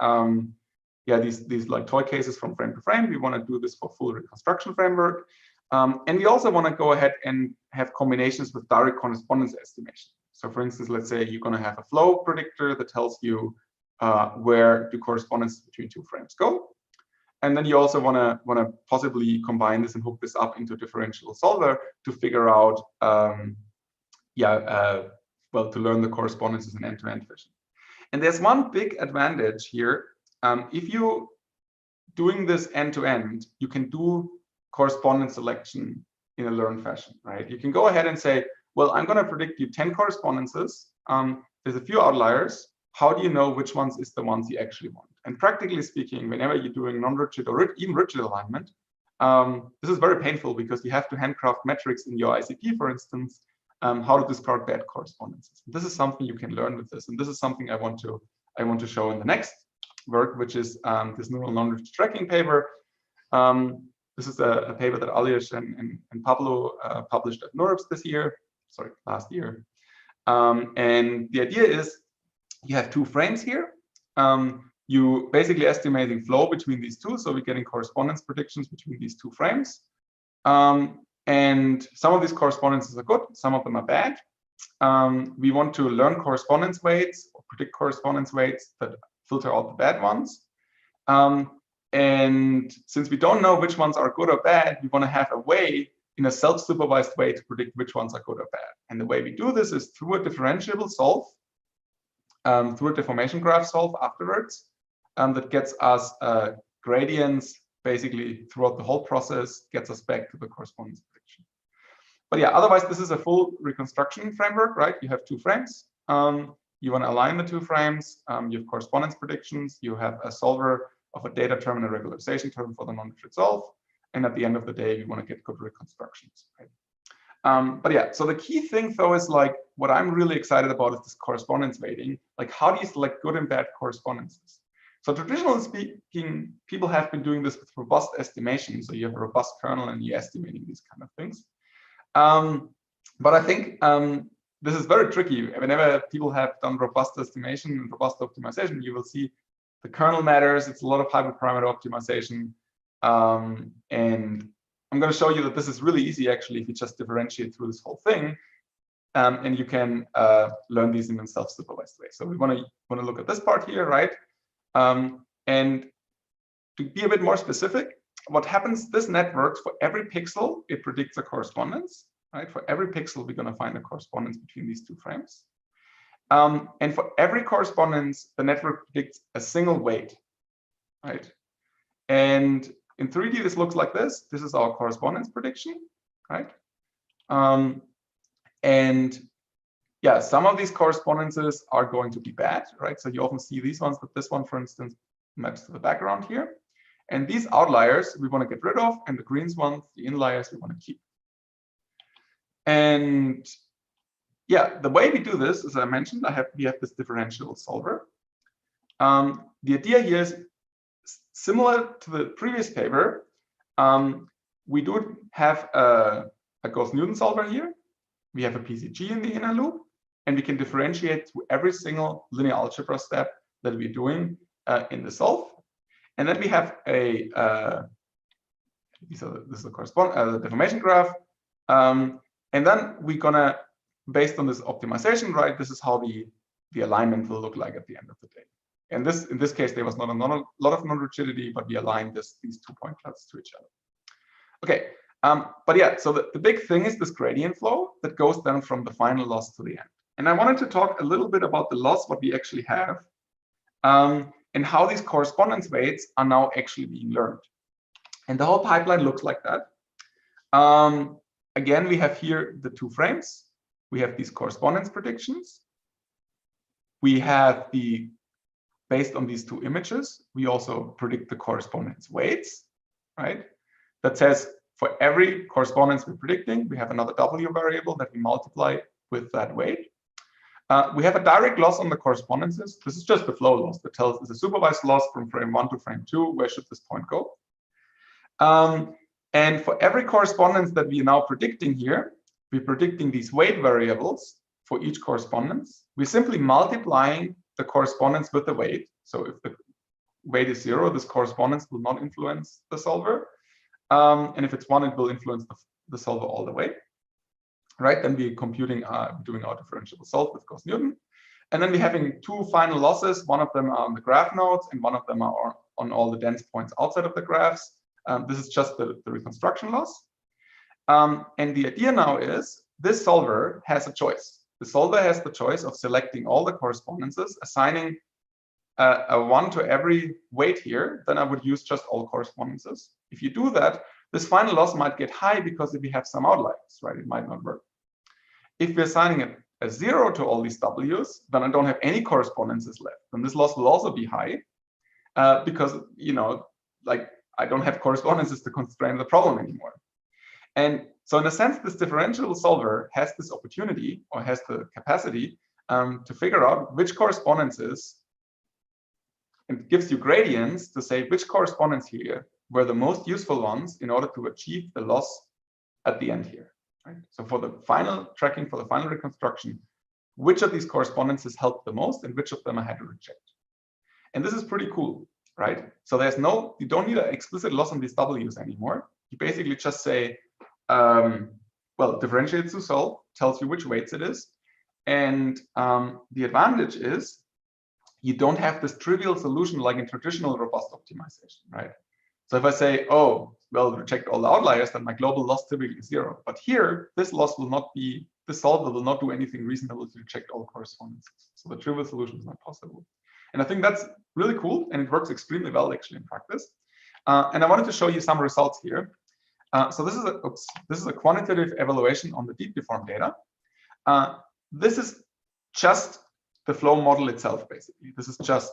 these like toy cases from frame to frame, we want to do this for full reconstruction framework. And we also want to go ahead and have combinations with direct correspondence estimation. So for instance, let's say you're going to have a flow predictor that tells you where the correspondences between 2 frames go. And then you also want to possibly combine this and hook this up into a differential solver to figure out, well, to learn the correspondences in end-to-end fashion. And there's one big advantage here. If you're doing this end-to-end, you can do correspondence selection in a learned fashion, right? You can go ahead and say, well, I'm going to predict you 10 correspondences. There's a few outliers. How do you know which ones is the ones you actually want? And practically speaking, whenever you're doing non-rigid or even rigid alignment, this is very painful because you have to handcraft metrics in your ICP, for instance, how to discard bad correspondences. This is something you can learn with this. And this is something I want to show in the next work, which is this neural non-rigid tracking paper. This is a paper that Alias and Pablo published at NeurIPS last year. And the idea is you have 2 frames here. You basically estimating flow between these 2. So we're getting correspondence predictions between these 2 frames. And some of these correspondences are good, some of them are bad. We want to learn correspondence weights or predict correspondence weights that filter out the bad ones. And since we don't know which ones are good or bad, we want to have a way in a self-supervised way to predict which ones are good or bad. And the way we do this is through a differentiable solve, through a deformation graph solve afterwards, that gets us gradients basically throughout the whole process gets us back to the correspondence prediction. But yeah, otherwise, this is a full reconstruction framework, right? You have two frames. You want to align the two frames. You have correspondence predictions. You have a solver of a data term and a regularization term for the non-rigid solve. And at the end of the day, we want to get good reconstructions, right? But yeah, so the key thing though is like what I'm really excited about is this correspondence weighting. Like, how do you select good and bad correspondences? So traditionally speaking, people have been doing this with robust estimation. So you have a robust kernel and you're estimating these kind of things. But I think this is very tricky. Whenever people have done robust estimation and robust optimization, you will see the kernel matters. It's a lot of hyperparameter optimization. And I'm going to show you that this is really easy, actually, if you just differentiate through this whole thing. And you can learn these in a self-supervised way. So we want to look at this part here, right? And to be a bit more specific, what happens, this network, for every pixel, it predicts a correspondence, right? For every pixel, we're going to find a correspondence between these two frames. And for every correspondence, the network predicts a single weight, right? And in 3D, this looks like this. This is our correspondence prediction, right? And yeah, some of these correspondences are going to be bad, right? So you often see these ones, but this one, for instance, maps to the background here. And these outliers we want to get rid of, and the greens ones, the inliers, we want to keep. And yeah, the way we do this, as I mentioned, we have this differential solver. The idea here is similar to the previous paper. We do have a Gauss-Newton solver here. We have a PCG in the inner loop, and we can differentiate through every single linear algebra step that we're doing in the solve. And then we have a this is the deformation graph. And then we're gonna, based on this optimization, right, this is how the alignment will look like at the end of the day. And this, in this case, there was not a lot of non-rigidity, but we aligned these 2 point clouds to each other. Okay, but yeah, so the big thing is this gradient flow that goes then from the final loss to the end. And I wanted to talk a little bit about the loss, what we actually have, and how these correspondence weights are now actually being learned. And the whole pipeline looks like that. Again, we have here the two frames. We have these correspondence predictions. We have based on these two images, we also predict the correspondence weights, right? That says for every correspondence we're predicting, we have another W variable that we multiply with that weight. We have a direct loss on the correspondences. This is just the flow loss that tells us a supervised loss from frame 1 to frame 2. Where should this point go? And for every correspondence that we are now predicting here, we're predicting these weight variables for each correspondence. We're simply multiplying the correspondence with the weight. So if the weight is 0, this correspondence will not influence the solver. And if it's 1, it will influence the solver all the way. Right, then we're computing, doing our differentiable solve with Gauss-Newton. And then we're having two final losses. One of them are on the graph nodes, and one of them are on all the dense points outside of the graphs. This is just the reconstruction loss. And the idea now is this solver has a choice. The solver has the choice of selecting all the correspondences, assigning a 1 to every weight here. Then I would use just all correspondences. If you do that, this final loss might get high because if we have some outliers, right, it might not work. If we're assigning a 0 to all these W's, then I don't have any correspondences left. And this loss will also be high because, you know, like I don't have correspondences to constrain the problem anymore. And so in a sense, this differential solver has this opportunity or has the capacity to figure out which correspondences, and gives you gradients to say which correspondence here were the most useful ones in order to achieve the loss at the end here. Right? So for the final tracking, for the final reconstruction, which of these correspondences helped the most and which of them I had to reject. And this is pretty cool, right? So you don't need an explicit loss on these W's anymore. You basically just say, well, differentiates to solve, tells you which weights it is. And the advantage is you don't have this trivial solution like in traditional robust optimization, right? So if I say, oh, well, reject all the outliers, then my global loss typically is 0. But here, this loss will not be, this solver will not do anything reasonable to reject all correspondences. So the trivial solution is not possible. And I think that's really cool, and it works extremely well actually in practice. And I wanted to show you some results here. So this is a quantitative evaluation on the deep deformed data. This is just the flow model itself, basically. This is just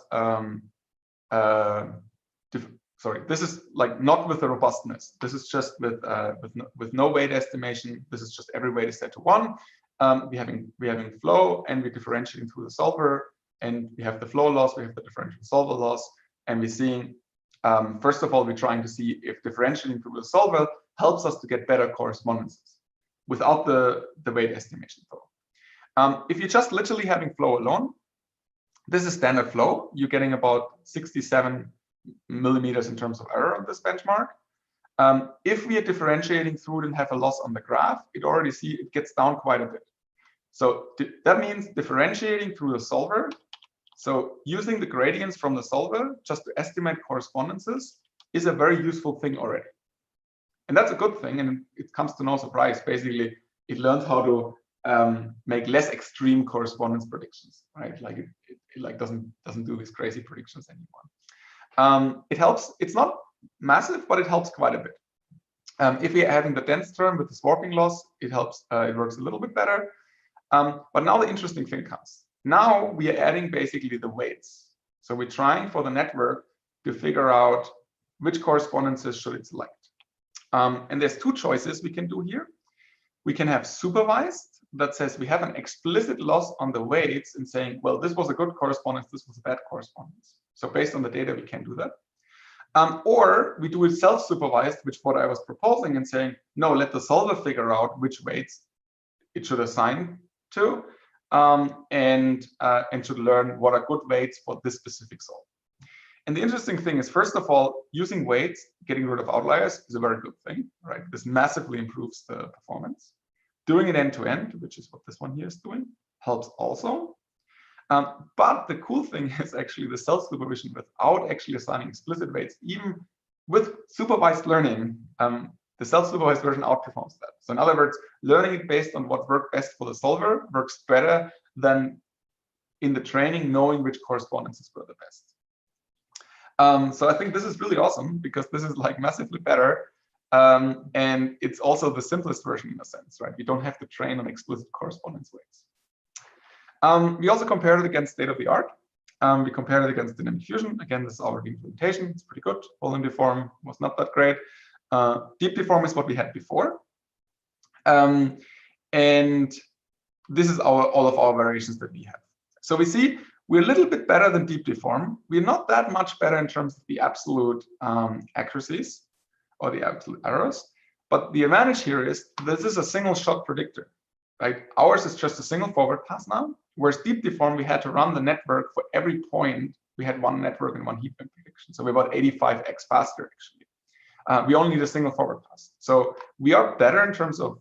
this is like not with the robustness. This is just with no weight estimation. This is just every weight is set to 1. We're having flow, and we're differentiating through the solver, and we have the flow loss, we have the differential solver loss, and we're seeing, first of all, we're trying to see if differentiating through the solver helps us to get better correspondences without the weight estimation flow. If you're just literally having flow alone, this is standard flow. You're getting about 67 millimeters in terms of error on this benchmark. If we are differentiating through it and have a loss on the graph, it gets down quite a bit. So that means differentiating through the solver. So using the gradients from the solver just to estimate correspondences is a very useful thing already. And that's a good thing, and it comes to no surprise. Basically, it learns how to make less extreme correspondence predictions, right? Like it doesn't do these crazy predictions anymore. It helps. It's not massive, but it helps quite a bit. If we're having the dense term with the warping loss, it helps. It works a little bit better. But now the interesting thing comes. Now we are adding basically the weights. So we're trying for the network to figure out which correspondences should it select. And there's two choices we can do here. We can have supervised, that says we have an explicit loss on the weights and saying, well, this was a good correspondence, this was a bad correspondence. So based on the data, we can do that. Or we do it self-supervised, which what I was proposing, and saying, no, let the solver figure out which weights it should assign to, and should learn what are good weights for this specific solve. And the interesting thing is, first of all, using weights, getting rid of outliers is a very good thing, right? This massively improves the performance. Doing it end-to-end, which is what this one here is doing, helps also. But the cool thing is actually the self-supervision without actually assigning explicit weights. Even with supervised learning, the self-supervised version outperforms that. So in other words, learning it based on what worked best for the solver works better than in the training knowing which correspondences were the best. So I think this is really awesome because this is like massively better. And it's also the simplest version in a sense, right? You don't have to train on explicit correspondence weights. We also compared it against state of the art. We compared it against dynamic fusion. Again, this is our implementation. It's pretty good. Volume deform was not that great. Deep deform is what we had before. And this is all of our variations that we have. So we see we're a little bit better than deep deform. We're not that much better in terms of the absolute accuracies or the absolute errors. But the advantage here is this is a single shot predictor, right? Ours is just a single forward pass now, whereas deep deform, we had to run the network for every point. We had one network and one heat map prediction. So we're about 85x faster, actually. We only need a single forward pass. So we are better in terms of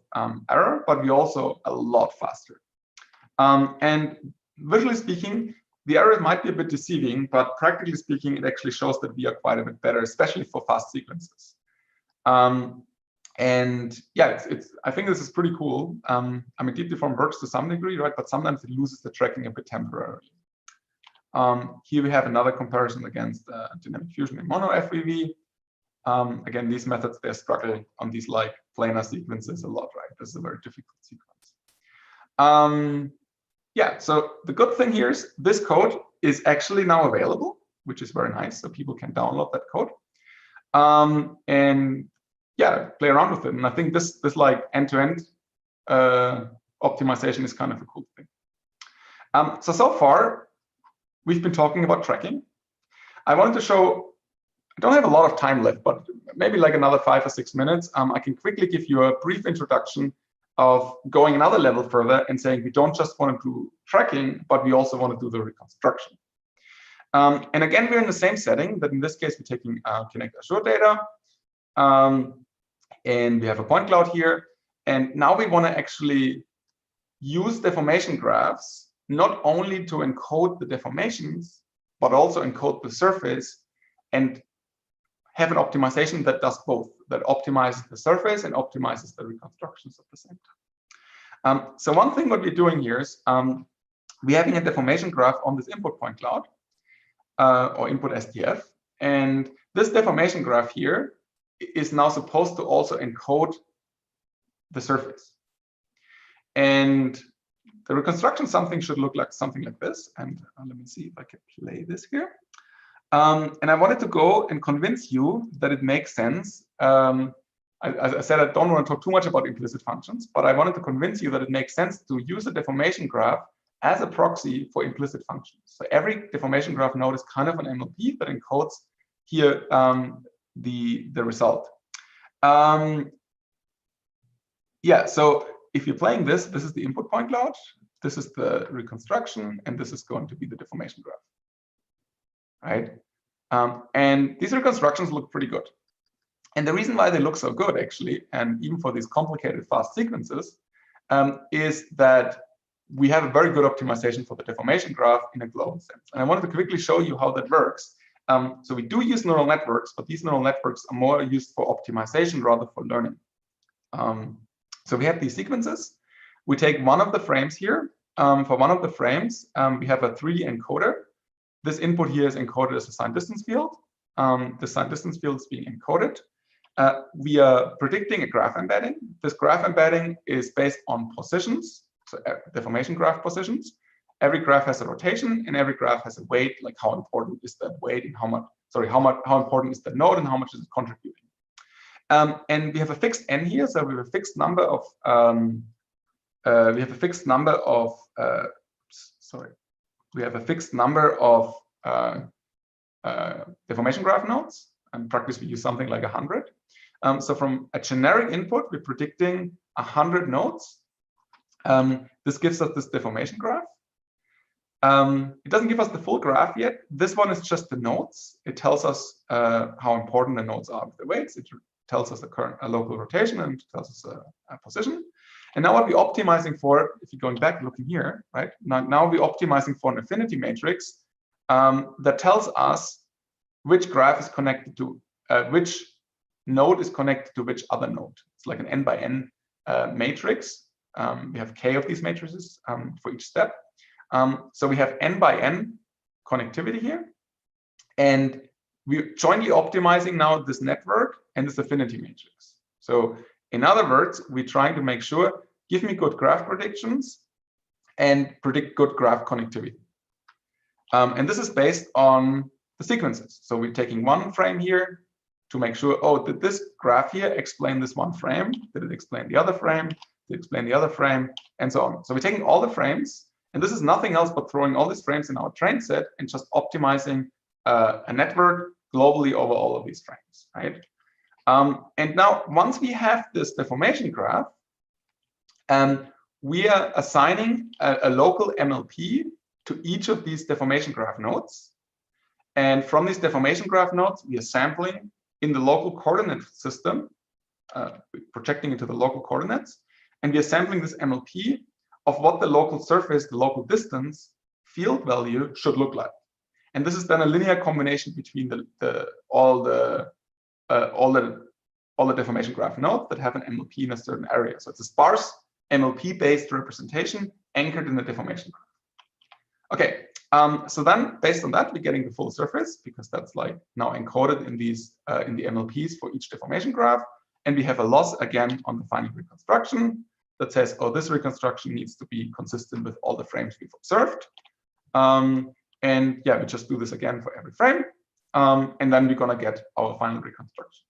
error, but we also a lot faster. And visually speaking, the error might be a bit deceiving, but practically speaking, it actually shows that we are quite a bit better, especially for fast sequences. And yeah, I think this is pretty cool. I mean, deep deform works to some degree, right? But sometimes it loses the tracking a bit temporarily. Here we have another comparison against dynamic fusion and mono FEV. Again, these methods, they struggle on these like planar sequences a lot, right? This is a very difficult sequence. Yeah, so the good thing here is this code is actually now available, which is very nice. So people can download that code. And yeah, play around with it. And I think this like end-to-end optimization is kind of a cool thing. So far, we've been talking about tracking. I wanted to show, I don't have a lot of time left, but maybe like another 5 or 6 minutes. I can quickly give you a brief introduction of going another level further and saying we don't just want to do tracking, but we also want to do the reconstruction. And again, we're in the same setting, but in this case, we're taking Connect Azure data. And we have a point cloud here. And now we want to actually use deformation graphs, not only to encode the deformations, but also encode the surface and have an optimization that does both, that optimizes the surface and optimizes the reconstructions at the same time. So one thing what we're doing here is we're having a deformation graph on this input point cloud or input SDF. And This deformation graph here is now supposed to also encode the surface. And the reconstruction something should look like something like this. And let me see if I can play this here. And I wanted to go and convince you that it makes sense. As I said, I don't want to talk too much about implicit functions, but I wanted to convince you that it makes sense to use a deformation graph as a proxy for implicit functions. So every deformation graph node is kind of an MLP that encodes here the result. Yeah, so if you're playing this is the input point cloud, this is the reconstruction, and this is going to be the deformation graph, right? And these reconstructions look pretty good. And the reason why they look so good, actually, and even for these complicated fast sequences, is that we have a very good optimization for the deformation graph in a global sense. And I wanted to quickly show you how that works. So we do use neural networks, but these neural networks are more used for optimization rather for learning. So we have these sequences. We take one of the frames here. For one of the frames, we have a 3D encoder. This input here is encoded as a signed distance field. The signed distance field is being encoded. We are predicting a graph embedding. This graph embedding is based on positions, so deformation graph positions. Every graph has a rotation, and every graph has a weight, like how important is that weight, and how important is that node, and how much is it contributing. And we have a fixed n here, so we have a fixed number of deformation graph nodes. In practice, we use something like 100. So from a generic input, we're predicting 100 nodes. This gives us this deformation graph. It doesn't give us the full graph yet. This one is just the nodes. It tells us how important the nodes are with the weights. It tells us the current local rotation, and tells us a position. And now what we're optimizing for, if you're going back looking here, right? Now we're optimizing for an affinity matrix that tells us which graph is connected to, which node is connected to which other node. It's like an n by n matrix. We have k of these matrices for each step. So we have n by n connectivity here. And we're jointly optimizing now this network and this affinity matrix. So in other words, we're trying to make sure, give me good graph predictions and predict good graph connectivity. And this is based on the sequences. So we're taking one frame here to make sure, oh, did this graph here explain this one frame? Did it explain the other frame? Did it explain the other frame? And so on. So we're taking all the frames, and this is nothing else but throwing all these frames in our train set and just optimizing a network globally over all of these frames, right? And now, once we have this deformation graph, we are assigning a local MLP to each of these deformation graph nodes. And from these deformation graph nodes, we are sampling in the local coordinate system, projecting into the local coordinates. And we are sampling this MLP of what the local surface, the local distance field value should look like. And this is then a linear combination between all the deformation graph nodes that have an MLP in a certain area. So it's a sparse MLP-based representation anchored in the deformation graph. Okay, so then based on that, we're getting the full surface because that's like now encoded in these in the MLPs for each deformation graph. And we have a loss again on the final reconstruction that says, oh, this reconstruction needs to be consistent with all the frames we've observed. And yeah, we just do this again for every frame. And then we're gonna get our final reconstruction.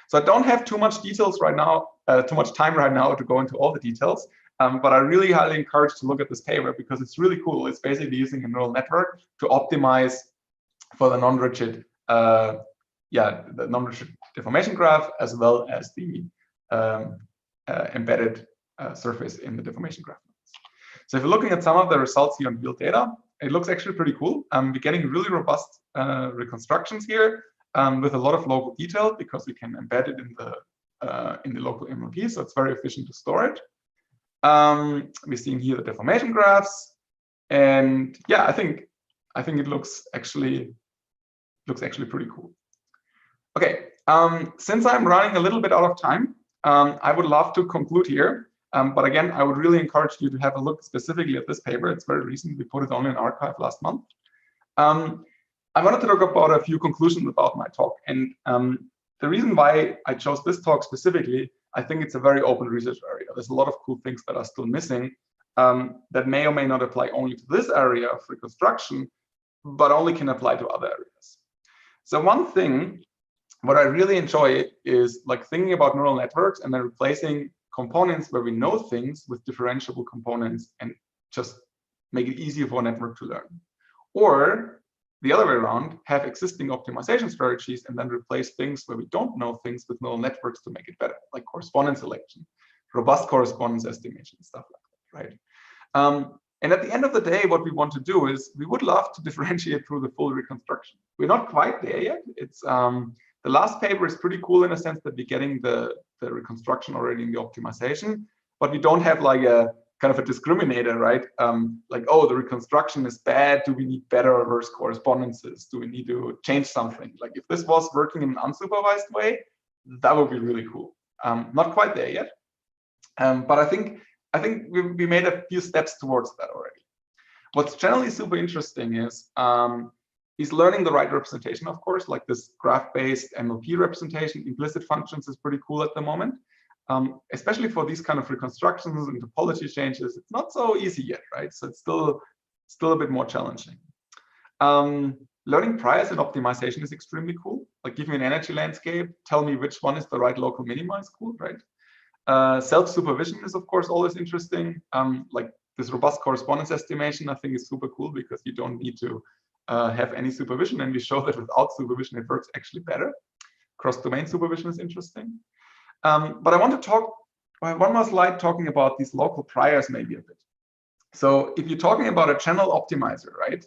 So I don't have too much details right now, too much time right now to go into all the details. But I really highly encourage to look at this paper because it's really cool. It's basically using a neural network to optimize for the non-rigid, the non-rigid deformation graph, as well as the embedded surface in the deformation graph. So if you're looking at some of the results here on real data, it looks actually pretty cool. We're getting really robust reconstructions here with a lot of local detail because we can embed it in the local MLP, so it's very efficient to store it. We're seeing here the deformation graphs, and yeah, I think it looks actually pretty cool. Okay, since I'm running a little bit out of time, I would love to conclude here. But again, I would really encourage you to have a look specifically at this paper. It's very recent. We put it on in arXiv last month. I wanted to talk about a few conclusions about my talk. And the reason why I chose this talk specifically, I think it's a very open research area. There's a lot of cool things that are still missing that may or may not apply only to this area of reconstruction, but only can apply to other areas. So one thing, what I really enjoy is like thinking about neural networks and then replacing components where we know things with differentiable components and just make it easier for a network to learn. Or the other way around, have existing optimization strategies and then replace things where we don't know things with neural networks to make it better, like correspondence selection, robust correspondence estimation, stuff like that, right? And at the end of the day, what we want to do is we would love to differentiate through the full reconstruction. We're not quite there yet. It's the last paper is pretty cool in a sense that we're getting the reconstruction already in the optimization, but we don't have like a kind of a discriminator, right? Like, oh, the reconstruction is bad. Do we need better or worse correspondences? Do we need to change something? Like if this was working in an unsupervised way, that would be really cool. Not quite there yet, but I think we made a few steps towards that already. What's generally super interesting is learning the right representation, of course, like this graph-based NLP representation. Implicit functions is pretty cool at the moment, especially for these kind of reconstructions and topology changes. It's not so easy yet, right? So it's still a bit more challenging. Learning priors and optimization is extremely cool. Like give me an energy landscape, tell me which one is the right local minima is cool, right? Self-supervision is of course always interesting. Like this robust correspondence estimation, I think is super cool because you don't need to have any supervision, and we show that without supervision it works actually better. Cross-domain supervision is interesting. But I want to talk, one more slide talking about these local priors maybe a bit. So if you're talking about a channel optimizer, right?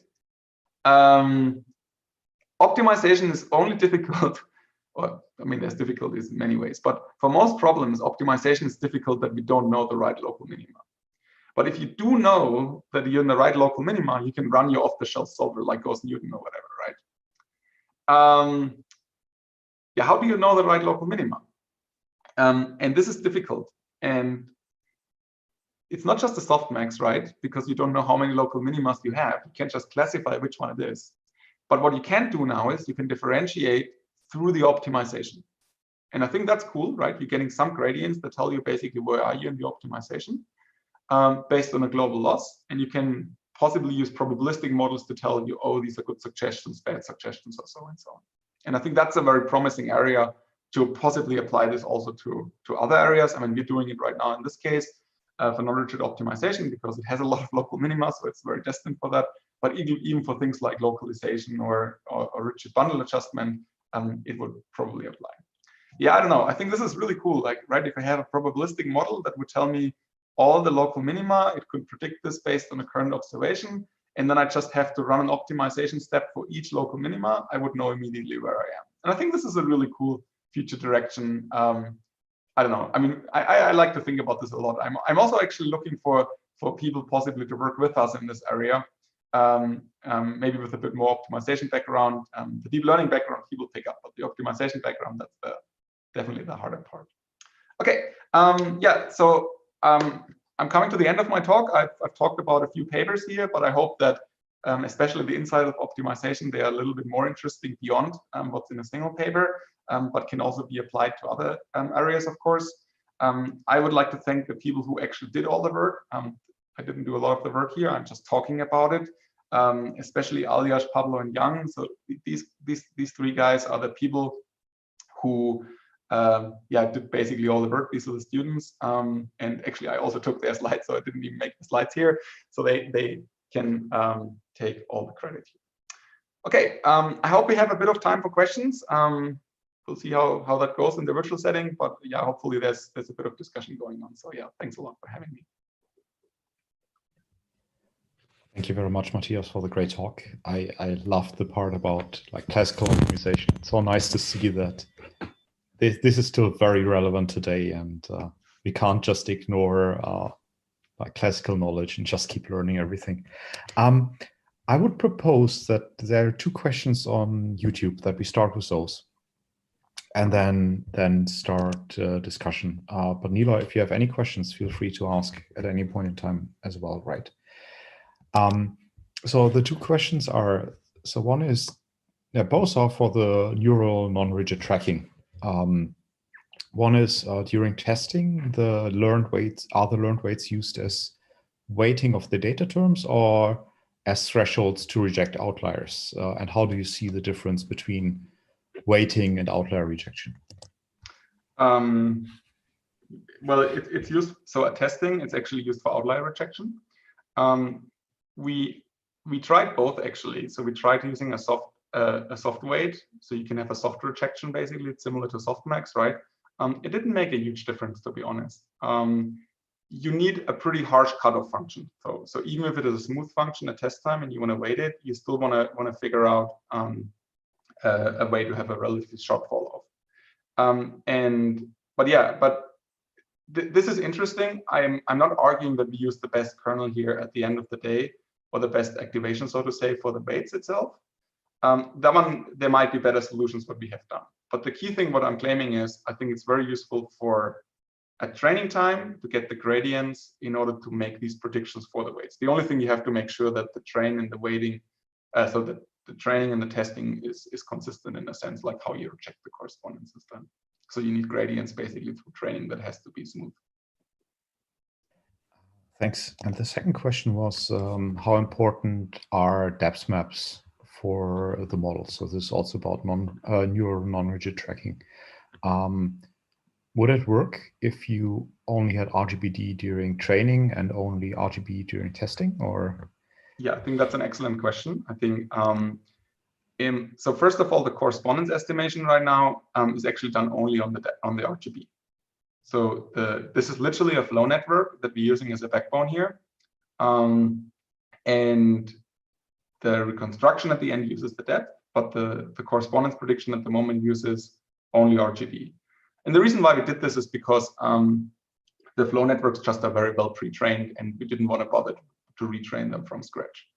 Optimization is only difficult, or I mean, there's difficulties in many ways, but for most problems, optimization is difficult that we don't know the right local minima. But if you do know that you're in the right local minima, you can run your off-the-shelf solver like Gauss-Newton or whatever, right? Yeah, how do you know the right local minima? And this is difficult. And it's not just a softmax, right? Because you don't know how many local minimas you have. You can't just classify which one it is. But what you can do now is you can differentiate through the optimization. And I think that's cool, right? You're getting some gradients that tell you basically where are you in the optimization based on a global loss. And you can possibly use probabilistic models to tell you, oh, these are good suggestions, bad suggestions, or so and so on. And I think that's a very promising area to possibly apply this also to other areas. I mean, we're doing it right now in this case for non-rigid optimization because it has a lot of local minima, so it's very destined for that. But even for things like localization or rigid bundle adjustment, it would probably apply. Yeah, I don't know. I think this is really cool. Like, right, if I have a probabilistic model that would tell me all the local minima, it could predict this based on the current observation. And then I just have to run an optimization step for each local minima. I would know immediately where I am. And I think this is a really cool future direction. I don't know. I mean, I like to think about this a lot. I'm also actually looking for people possibly to work with us in this area, maybe with a bit more optimization background. The deep learning background people pick up, but the optimization background, that's definitely the harder part. Okay, yeah, so I'm coming to the end of my talk. I've talked about a few papers here, but I hope that especially the inside of optimization, they are a little bit more interesting beyond what's in a single paper, but can also be applied to other areas, of course. I would like to thank the people who actually did all the work. I didn't do a lot of the work here. I'm just talking about it, especially Alias, Pablo, and Yang. So these three guys are the people who yeah, did basically all the work. These are the students. And actually, I also took their slides, so I didn't even make the slides here. So they can take all the credit here. Okay, I hope we have a bit of time for questions. We'll see how that goes in the virtual setting, but yeah, hopefully there's a bit of discussion going on. So yeah, thanks a lot for having me.
Thank you very much, Matthias, for the great talk. I loved the part about like classical optimization. It's so nice to see that this is still very relevant today, and we can't just ignore like classical knowledge and just keep learning everything. I would propose that there are 2 questions on YouTube, that we start with those and then start discussion. But Nila, if you have any questions, feel free to ask at any point in time as well, right? So the 2 questions are, so one is, Yeah, both are for the neural non-rigid tracking. One is during testing, the learned weights, are the learned weights used as weighting of the data terms or as thresholds to reject outliers? And how do you see the difference between weighting and outlier rejection?
Well, it's used, so at testing, it's actually used for outlier rejection. We tried both actually. So we tried using a soft weight, so you can have a soft rejection. Basically, it's similar to softmax, right? It didn't make a huge difference, to be honest. You need a pretty harsh cutoff function. So even if it is a smooth function at test time and you want to weight it, you still want to figure out a way to have a relatively short fall off. But this is interesting. I'm not arguing that we use the best kernel here at the end of the day, or the best activation, so to say, for the weights itself. That one, there might be better solutions what we have done. But the key thing, what I'm claiming is, I think it's very useful for at training time to get the gradients in order to make these predictions for the weights. The only thing you have to make sure that the train and the weighting, so that the training and the testing is consistent in a sense, like how you reject the correspondences then. So you need gradients basically through training that has to be smooth.
Thanks. And the second question was, how important are depth maps for the model? So this is also about neural non-rigid tracking. Would it work if you only had RGBD during training and only RGB during testing, or?
Yeah, I think that's an excellent question. I think, so first of all, the correspondence estimation right now is actually done only on the RGB. So this is literally a flow network that we're using as a backbone here. And the reconstruction at the end uses the depth, but the correspondence prediction at the moment uses only RGB. And the reason why we did this is because the flow networks just are very well pre-trained, and we didn't want to bother to retrain them from scratch.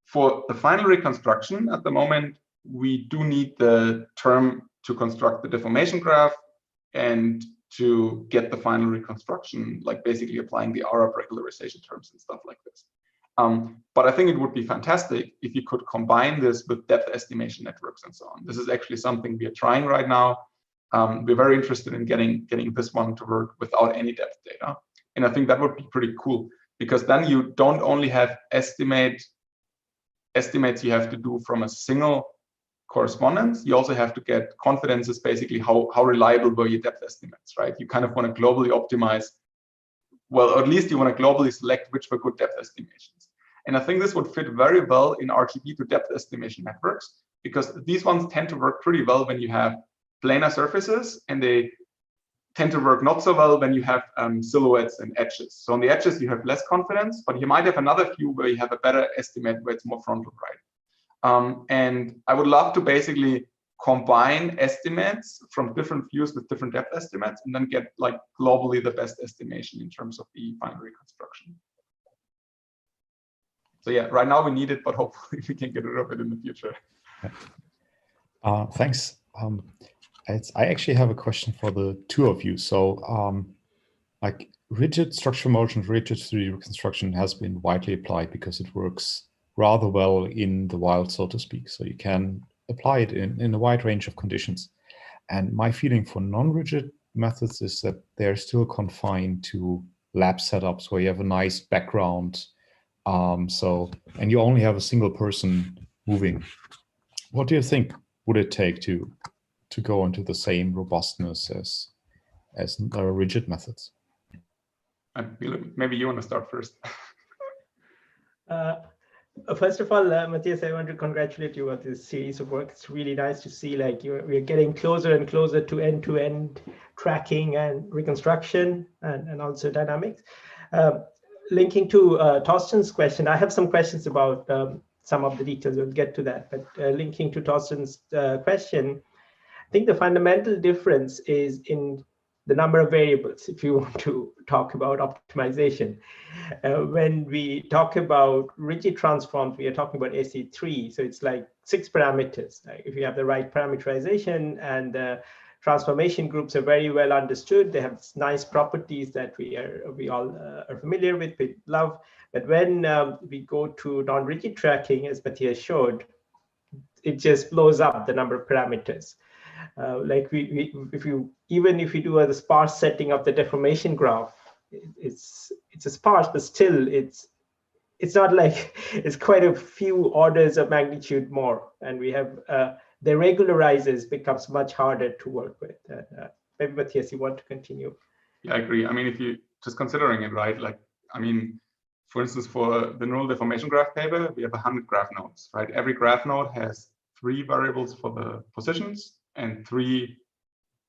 For the final reconstruction at the moment, we do need the term to construct the deformation graph and to get the final reconstruction, like basically applying the RUP regularization terms and stuff like this. But I think it would be fantastic if you could combine this with depth estimation networks and so on. This is actually something we are trying right now. We're very interested in getting this one to work without any depth data. And I think that would be pretty cool, because then you don't only have estimates you have to do from a single correspondence, you also have to get confidences, basically how reliable were your depth estimates, right? You kind of want to globally optimize, well, or at least you want to globally select which were good depth estimations. And I think this would fit very well in RGB to depth estimation networks, because these ones tend to work pretty well when you have planar surfaces, and they tend to work not so well when you have silhouettes and edges. So on the edges, you have less confidence, but you might have another view where you have a better estimate where it's more frontal right. And I would love to basically combine estimates from different views with different depth estimates, and then get like globally the best estimation in terms of the final reconstruction. So yeah, right now we need it, but hopefully we can get rid of it in the future.
Thanks. I actually have a question for the two of you. So like rigid structure motion, rigid 3D reconstruction has been widely applied because it works rather well in the wild, so to speak. So you can apply it in a wide range of conditions. And my feeling for non-rigid methods is that they're still confined to lab setups where you have a nice background. And you only have a single person moving. What do you think would it take to go into the same robustness as rigid methods?
Maybe you want to start first.
First of all, Matthias, I want to congratulate you on this series of work. It's really nice to see like we're getting closer and closer to end-to-end tracking and reconstruction and also dynamics. Linking to Torsten's question, I have some questions about some of the details. We'll get to that. But linking to Torsten's question, I think the fundamental difference is in the number of variables, if you want to talk about optimization. When we talk about rigid transforms, we are talking about AC3. So it's like 6 parameters. Like if you have the right parameterization and the transformation groups are very well understood, they have nice properties that we all are familiar with, we love. But when we go to non-rigid tracking, as Matthias showed, it just blows up the number of parameters. Like even if you do the sparse setting of the deformation graph, it's a sparse, but still it's not like it's quite a few orders of magnitude more, and we have the regularizers becomes much harder to work with. Maybe Matthias, you want to continue?
Yeah, I agree. I mean, if you just considering it, right? Like, I mean, for instance, for the neural deformation graph paper, we have 100 graph nodes, right? Every graph node has 3 variables for the positions and 3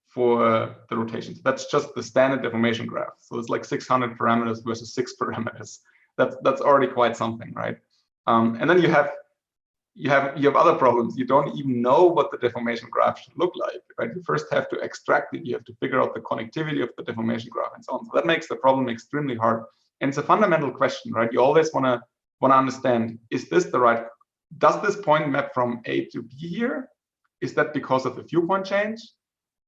for the rotations. That's just the standard deformation graph. So it's like 600 parameters versus 6 parameters. That's already quite something, right? And then you have other problems. You don't even know what the deformation graph should look like, right? You first have to extract it. You have to figure out the connectivity of the deformation graph and so on. So that makes the problem extremely hard. And it's a fundamental question, right? You always want to understand, is this the right, does this point map from A to B here? Is that because of the viewpoint change?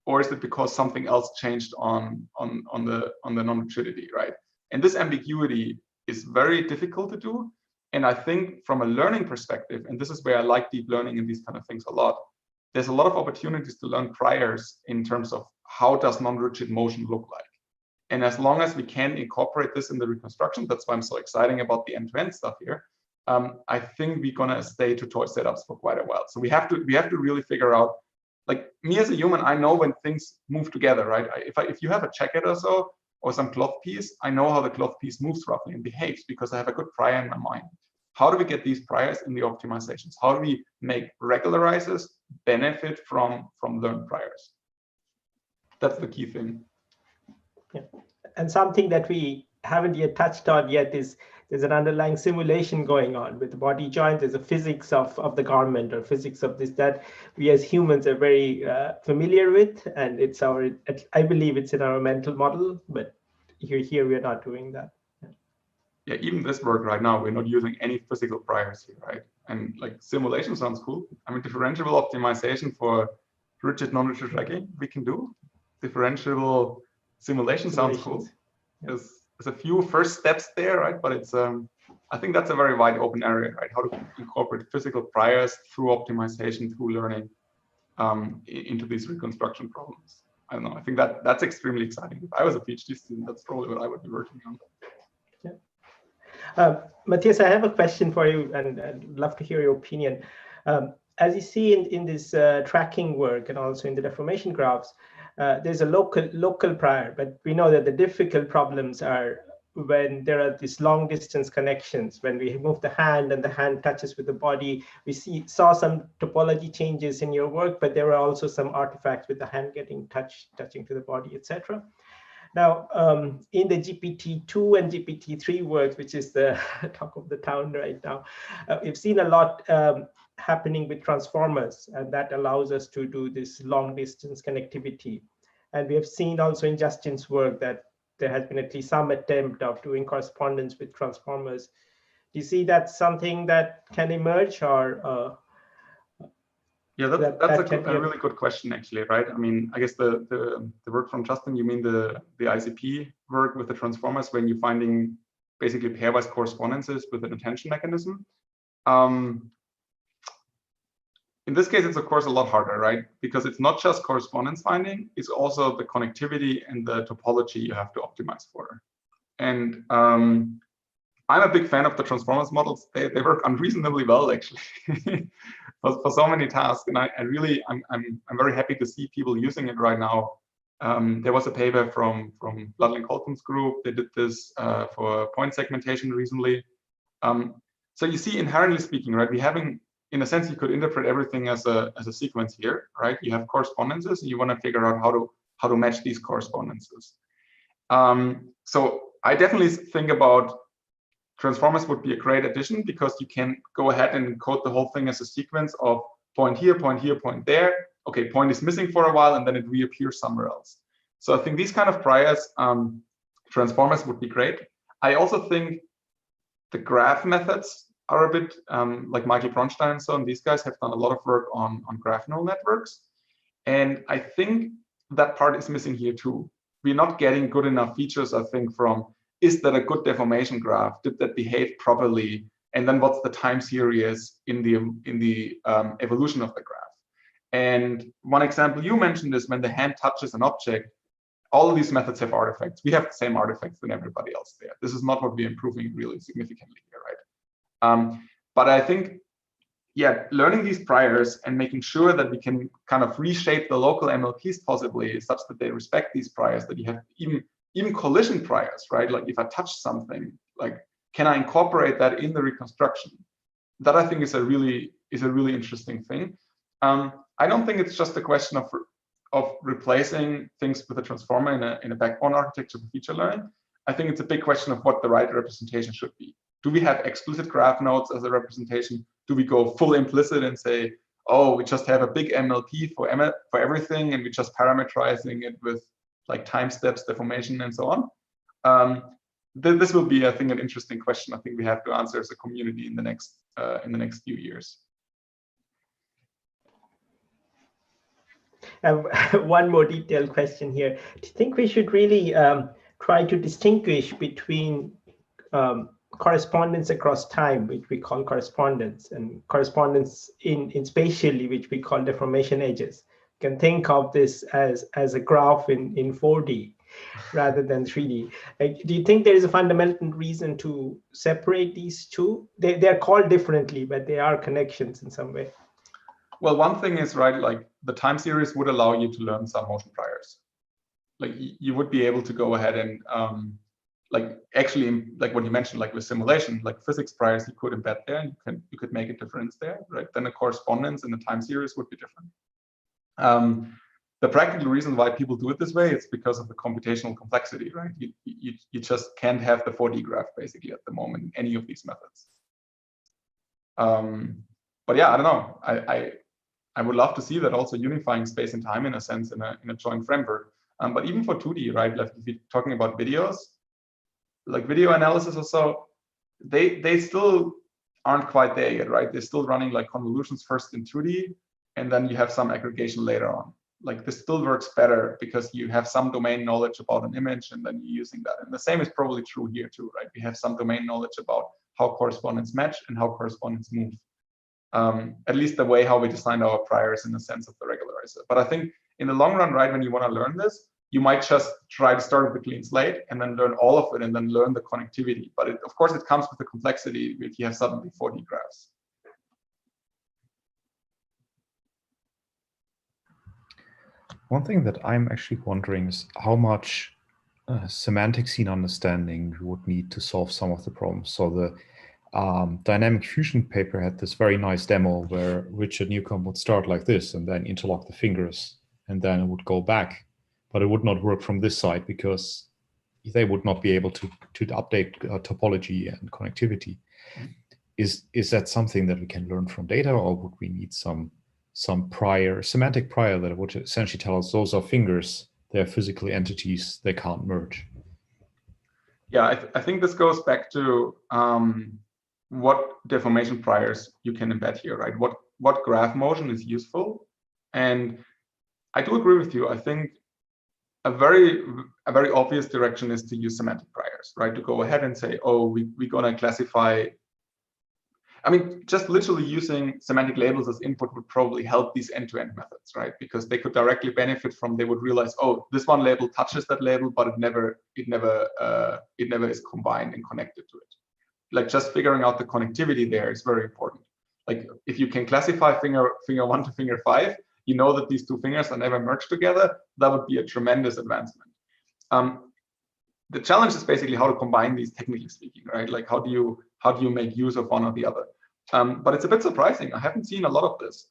Or is it because something else changed on the non-rigidity, right? And this ambiguity is very difficult to do. And I think from a learning perspective, and this is where I like deep learning and these kind of things a lot, there's a lot of opportunities to learn priors in terms of how does non-rigid motion look like. And as long as we can incorporate this in the reconstruction, that's why I'm so excited about the end-to-end stuff here. I think we're gonna stay to toy setups for quite a while. So we have to really figure out, like me as a human, I know when things move together, right? If you have a jacket or so, or some cloth piece, I know how the cloth piece moves roughly and behaves because I have a good prior in my mind. How do we get these priors in the optimizations? How do we make regularizers benefit from learned priors? That's the key thing.
Yeah. And something that we haven't yet touched on yet is there's an underlying simulation going on with the body joint. There's a physics of the garment or physics of this that we as humans are very familiar with, and it's I believe it's in our mental model, but here we're not doing that.
Yeah, even this work right now, we're not using any physical priors here, right? And like simulation sounds cool. I mean, differentiable optimization for rigid, non-rigid tracking, we can do. Differentiable simulation sounds cool. Yeah. There's a few first steps there, right? But it's I think that's a very wide open area, right? How to incorporate physical priors through optimization, through learning into these reconstruction problems. I don't know. I think that's extremely exciting. If I was a PhD student, that's probably what I would be working on.
Yeah. Matthias, I have a question for you, and I'd love to hear your opinion. As you see in this tracking work and also in the deformation graphs, there's a local prior, but we know that the difficult problems are when there are these long distance connections. When we move the hand and the hand touches with the body, we saw some topology changes in your work, but there were also some artifacts with the hand getting touching to the body, etc. Now, in the GPT-2 and GPT-3 work, which is the talk of the town right now, we've seen a lot happening with transformers, and that allows us to do this long distance connectivity. And we have seen also in Justin's work that there has been at least some attempt of doing correspondence with transformers. Do you see that's something that can emerge, or?
Yeah, that's a really good question, actually, right? I mean, I guess the work from Justin, you mean the ICP work with the transformers when you're finding basically pairwise correspondences with an attention mechanism. In this case, it's of course a lot harder, right? Because it's not just correspondence finding, it's also the connectivity and the topology you have to optimize for. And I'm a big fan of the transformers models. They work unreasonably well, actually, for so many tasks. And I'm very happy to see people using it right now. There was a paper from Ludlin Colton's group. They did this for point segmentation recently. So you see, inherently speaking, right, in a sense, you could interpret everything as a sequence here, right? You have correspondences, and you want to figure out how to match these correspondences. So I definitely think about transformers would be a great addition because you can go ahead and encode the whole thing as a sequence of point here, point there. Okay, point is missing for a while, and then it reappears somewhere else. So I think these kind of priors, transformers would be great. I also think the graph methods are a bit like Michael Bronstein and so on. These guys have done a lot of work on graph neural networks. And I think that part is missing here too. We're not getting good enough features, I think, from, is that a good deformation graph? Did that behave properly? and then what's the time series in the evolution of the graph. And one example you mentioned is when the hand touches an object, all of these methods have artifacts. We have the same artifacts than everybody else there. This is not what we're improving really significantly here, right? But I think, yeah, learning these priors and making sure that we can kind of reshape the local MLPs possibly such that they respect these priors, that you have even collision priors, right? Like if I touch something, like can I incorporate that in the reconstruction? That I think is a really interesting thing. I don't think it's just a question of replacing things with a transformer in a backbone architecture for feature learning. I think it's a big question of what the right representation should be. Do we have explicit graph nodes as a representation? Do we go full implicit and say, oh, we just have a big MLP for everything and we're just parameterizing it with like time steps, deformation, and so on? This will be, I think, an interesting question. I think we have to answer as a community in the next few years.
One more detailed question here. Do you think we should really try to distinguish between correspondence across time, which we call correspondence, and correspondence in spatially, which we call deformation edges? You can think of this as a graph in 4D rather than 3D. Like, do you think there is a fundamental reason to separate these two? They're called differently, but they are connections in some way.
Well, one thing is, right, like the time series would allow you to learn some motion priors. Like you would be able to go ahead and like actually, like what you mentioned, like with simulation, like physics priors, you could embed there and you could make a difference there, right? Then the correspondence in the time series would be different. The practical reason why people do it this way is because of the computational complexity, right? You just can't have the 4D graph basically at the moment in any of these methods. But yeah, I don't know. I would love to see that also unifying space and time in a sense in a joint framework. But even for 2D, right? Like if you're talking about videos, like video analysis or so, they still aren't quite there yet, right? They're still running like convolutions first in 2D, and then you have some aggregation later on. Like this still works better because you have some domain knowledge about an image and then you're using that. And the same is probably true here too, right? We have some domain knowledge about how correspondence match and how correspondence move. At least the way how we designed our priors in the sense of the regularizer. But I think in the long run, right, when you want to learn this, you might just try to start with a clean slate and then learn all of it and then learn the connectivity. But of course, it comes with the complexity if you have suddenly 4D graphs.
One thing that I'm actually wondering is how much semantic scene understanding you would need to solve some of the problems. So the dynamic fusion paper had this very nice demo where Richard Newcomb would start like this and then interlock the fingers and then it would go back, but it would not work from this side because they would not be able to update topology and connectivity. Is that something that we can learn from data, or would we need some prior, semantic prior that would essentially tell us those are fingers, they're physical entities, they can't merge?
Yeah, I think this goes back to what deformation priors you can embed here, right? What graph motion is useful? And I do agree with you. I think a very obvious direction is to use semantic priors, right? To go ahead and say, oh, we're gonna classify. I mean, just literally using semantic labels as input would probably help these end-to-end methods, right? Because they could directly benefit from, they would realize, oh, this one label touches that label, but it never is combined and connected to it. Like just figuring out the connectivity there is very important. Like if you can classify finger 1 to finger 5, you know that these two fingers are never merged together. That would be a tremendous advancement. The challenge is basically how to combine these, technically speaking, right? Like how do you make use of one or the other? But it's a bit surprising. I haven't seen a lot of this.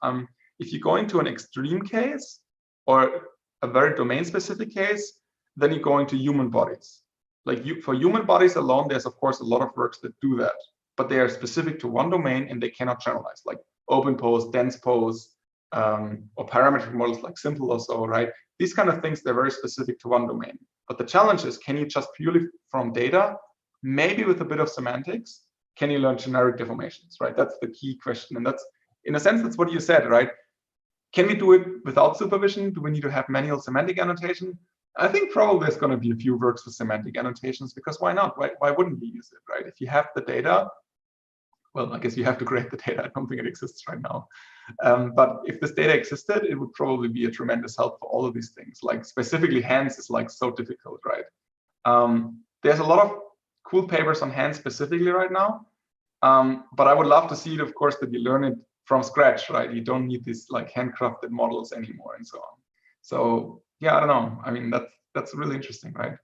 If you go into an extreme case or a very domain-specific case, then you go into human bodies. Like for human bodies alone, there's of course a lot of works that do that, but they are specific to one domain and they cannot generalize, like open pose, dense pose, or parametric models like simple or so, right? These kind of things, they're very specific to one domain. But the challenge is, can you just purely from data, maybe with a bit of semantics, can you learn generic deformations, right? That's the key question. And that's, in a sense, that's what you said, right? Can we do it without supervision? Do we need to have manual semantic annotation? I think probably there's going to be a few works with semantic annotations, because why not? Why wouldn't we use it, right? If you have the data, well, I guess you have to create the data. I don't think it exists right now. But if this data existed, it would probably be a tremendous help for all of these things. Like specifically hands is like so difficult, right? There's a lot of cool papers on hands specifically right now. But I would love to see it, of course, that you learn it from scratch, right? You don't need these like handcrafted models anymore and so on. So yeah, I don't know. I mean, that's really interesting, right?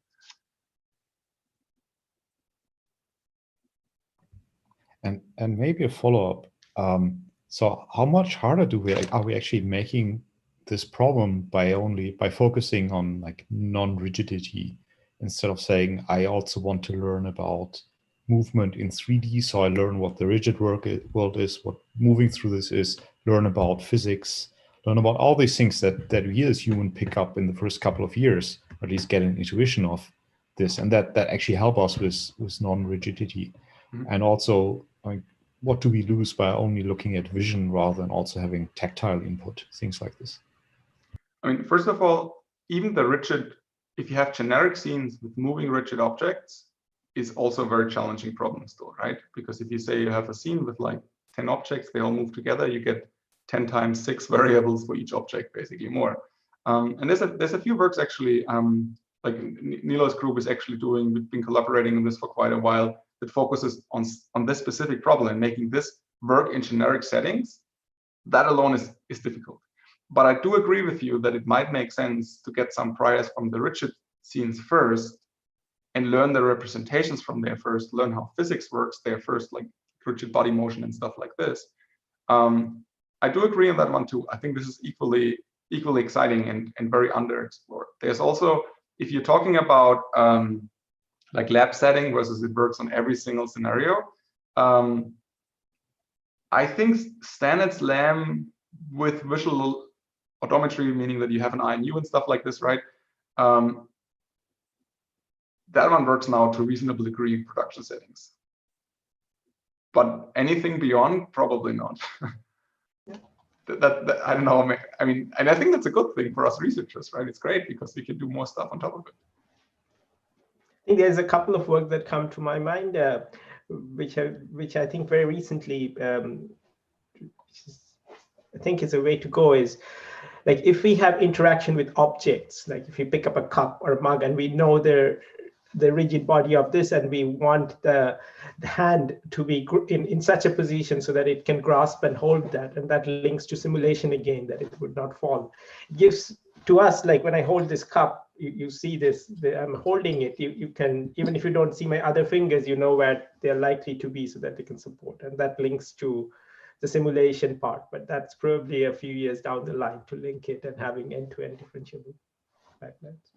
And maybe a follow-up. So how much harder are we actually making this problem by focusing on like non-rigidity instead of saying I also want to learn about movement in 3D, so I learn what the rigid world is, what moving through this is, learn about physics, learn about all these things that we as humans pick up in the first couple of years, or at least get an intuition of this, and that actually help us with non-rigidity. Mm-hmm. And also, like, what do we lose by only looking at vision rather than also having tactile input, things like this?
I mean, first of all, even the rigid, if you have generic scenes with moving rigid objects, is also a very challenging problem still, right? Because if you say you have a scene with like 10 objects, they all move together, you get 10 times 6 variables for each object, basically more. And there's a few works actually, like Nilo's group is actually doing, we've been collaborating on this for quite a while, that focuses on this specific problem and making this work in generic settings. That alone is difficult. But I do agree with you that it might make sense to get some priors from the rigid scenes first and learn the representations from there first, learn how physics works there first, like rigid body motion and stuff like this. I do agree on that one too. I think this is equally exciting and very underexplored. There's also, if you're talking about like lab setting versus it works on every single scenario, I think standard SLAM with visual odometry, meaning that you have an IMU and stuff like this, right? That one works now to a reasonable degree in production settings. But anything beyond, probably not. that I don't know. I mean, and I think that's a good thing for us researchers, right? It's great because we can do more stuff on top of it.
I think there's a couple of work that come to my mind, which I think very recently, I think is a way to go is, like if we have interaction with objects, like if you pick up a cup or a mug and we know the rigid body of this, and we want the hand to be in such a position so that it can grasp and hold that, and that links to simulation again, that it would not fall. It gives to us, like when I hold this cup, you see this, I'm holding it, you can, even if you don't see my other fingers, you know where they're likely to be so that they can support, and that links to the simulation part, but that's probably a few years down the line to link it and having end-to-end differentiable pipelines.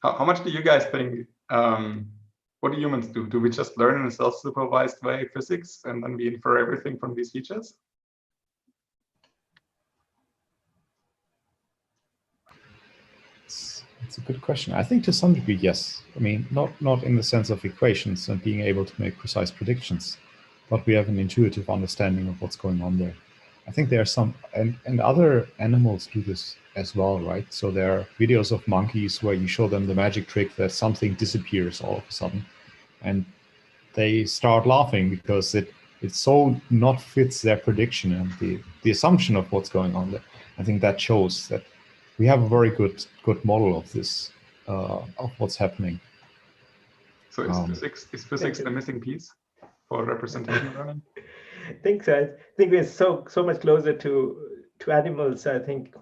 How much do you guys think, what do humans do? Do we just learn in a self-supervised way physics and then we infer everything from these features?
It's a good question. I think to some degree, yes. I mean, not in the sense of equations and being able to make precise predictions, but we have an intuitive understanding of what's going on there. I think there are some, and other animals do this as well, right? So there are videos of monkeys where you show them the magic trick that something disappears all of a sudden, and they start laughing because it so not fits their prediction and the assumption of what's going on there. I think that shows that we have a very good model of this, of what's happening.
So is physics the missing piece for representation learning?
I think so. I think we're so much closer to animals. I think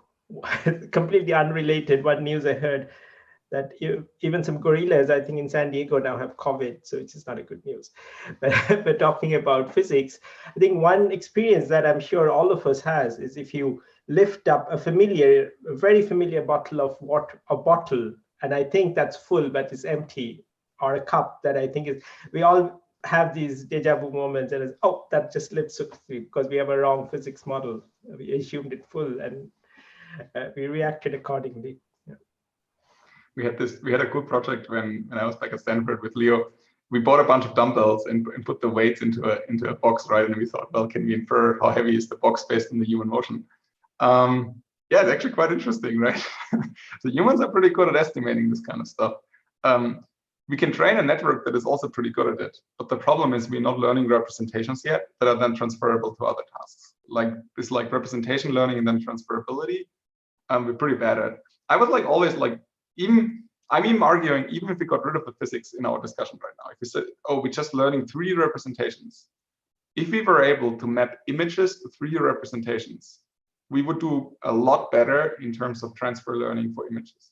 completely unrelated. One news I heard that even some gorillas, I think in San Diego now have COVID, so it's just not a good news. But talking about physics, I think one experience that I'm sure all of us has is if you lift up a very familiar bottle of water, and I think that's full but it's empty, or a cup that I think is, we all have these deja vu moments and it's, oh, that just slipped quickly because we have a wrong physics model. We assumed it full and we reacted accordingly. Yeah.
We had a good project when I was back at Stanford with Leo. We bought a bunch of dumbbells and put the weights into a box, right? And we thought, well, can we infer how heavy is the box based on the human motion? Yeah, it's actually quite interesting, right? So humans are pretty good at estimating this kind of stuff. we can train a network that is also pretty good at it. But the problem is we're not learning representations yet that are then transferable to other tasks. Like this, like representation learning and then transferability, we're pretty bad at. I was like always like, I'm even arguing, even if we got rid of the physics in our discussion right now, if we said, oh, we're just learning 3D representations, if we were able to map images to 3D representations, we would do a lot better in terms of transfer learning for images,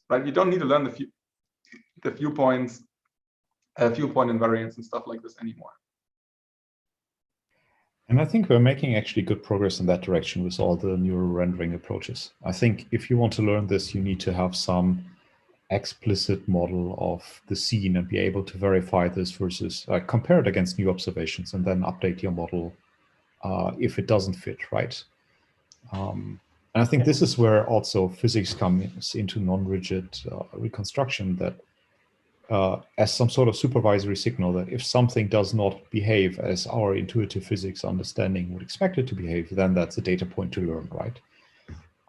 right? You don't need to learn the viewpoint invariance and stuff like this anymore.
And I think we're making actually good progress in that direction with all the neural rendering approaches. I think if you want to learn this, you need to have some explicit model of the scene and be able to verify this versus compare it against new observations and then update your model if it doesn't fit, right? And I think this is where also physics comes into non-rigid reconstruction, that as some sort of supervisory signal that if something does not behave as our intuitive physics understanding would expect it to behave, then that's a data point to learn, right?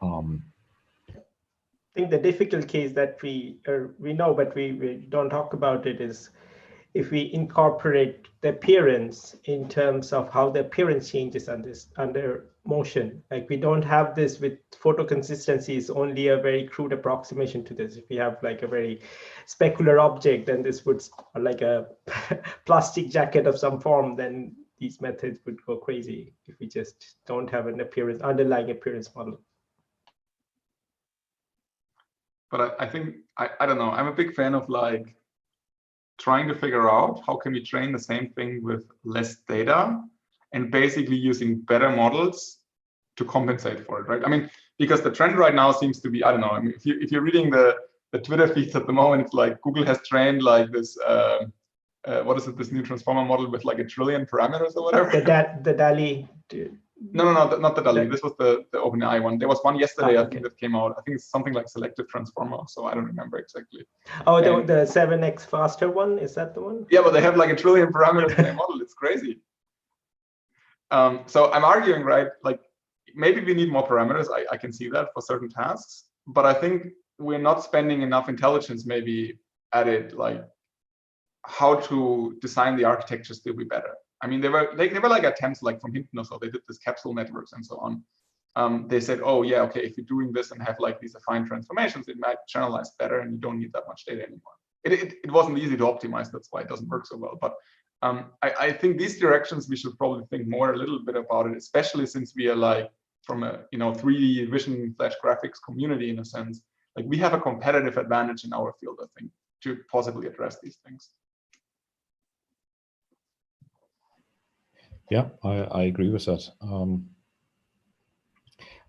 I think the difficult case that we know, but we don't talk about it, is if we incorporate the appearance in terms of how the appearance changes under motion. Like we don't have this with photo consistency, is only a very crude approximation to this. If we have like a very specular object, then this would, like a plastic jacket of some form, then these methods would go crazy if we just don't have an underlying appearance model.
But I think, I don't know, I'm a big fan of like trying to figure out how can we train the same thing with less data and basically using better models to compensate for it, right? I mean, because the trend right now seems to be, I don't know, I mean, if you're reading the Twitter feeds at the moment, it's like Google has trained like this, what is it, this new transformer model with like 1 trillion parameters or whatever.
The DALI.
No, not the DALI. This was the OpenAI one. There was one yesterday, I think, that came out. I think it's something like selective transformer, so I don't remember exactly.
Oh, the 7x faster one, is that the one?
Yeah, but they have like 1 trillion parameters in their model. It's crazy. So I'm arguing, right, like maybe we need more parameters. I can see that for certain tasks, but I think we're not spending enough intelligence maybe at it, like how to design the architectures to be better. I mean, they were like attempts like from Hinton or so. They did this capsule networks and so on. They said, oh yeah, okay, if you're doing this and have like these affine transformations, it might generalize better and you don't need that much data anymore. It wasn't easy to optimize. That's why it doesn't work so well. But I think these directions, we should probably think more a little bit about it, especially since we are like from a 3D vision/graphics community in a sense. Like we have a competitive advantage in our field, I think, to possibly address these things.
Yeah, I agree with that.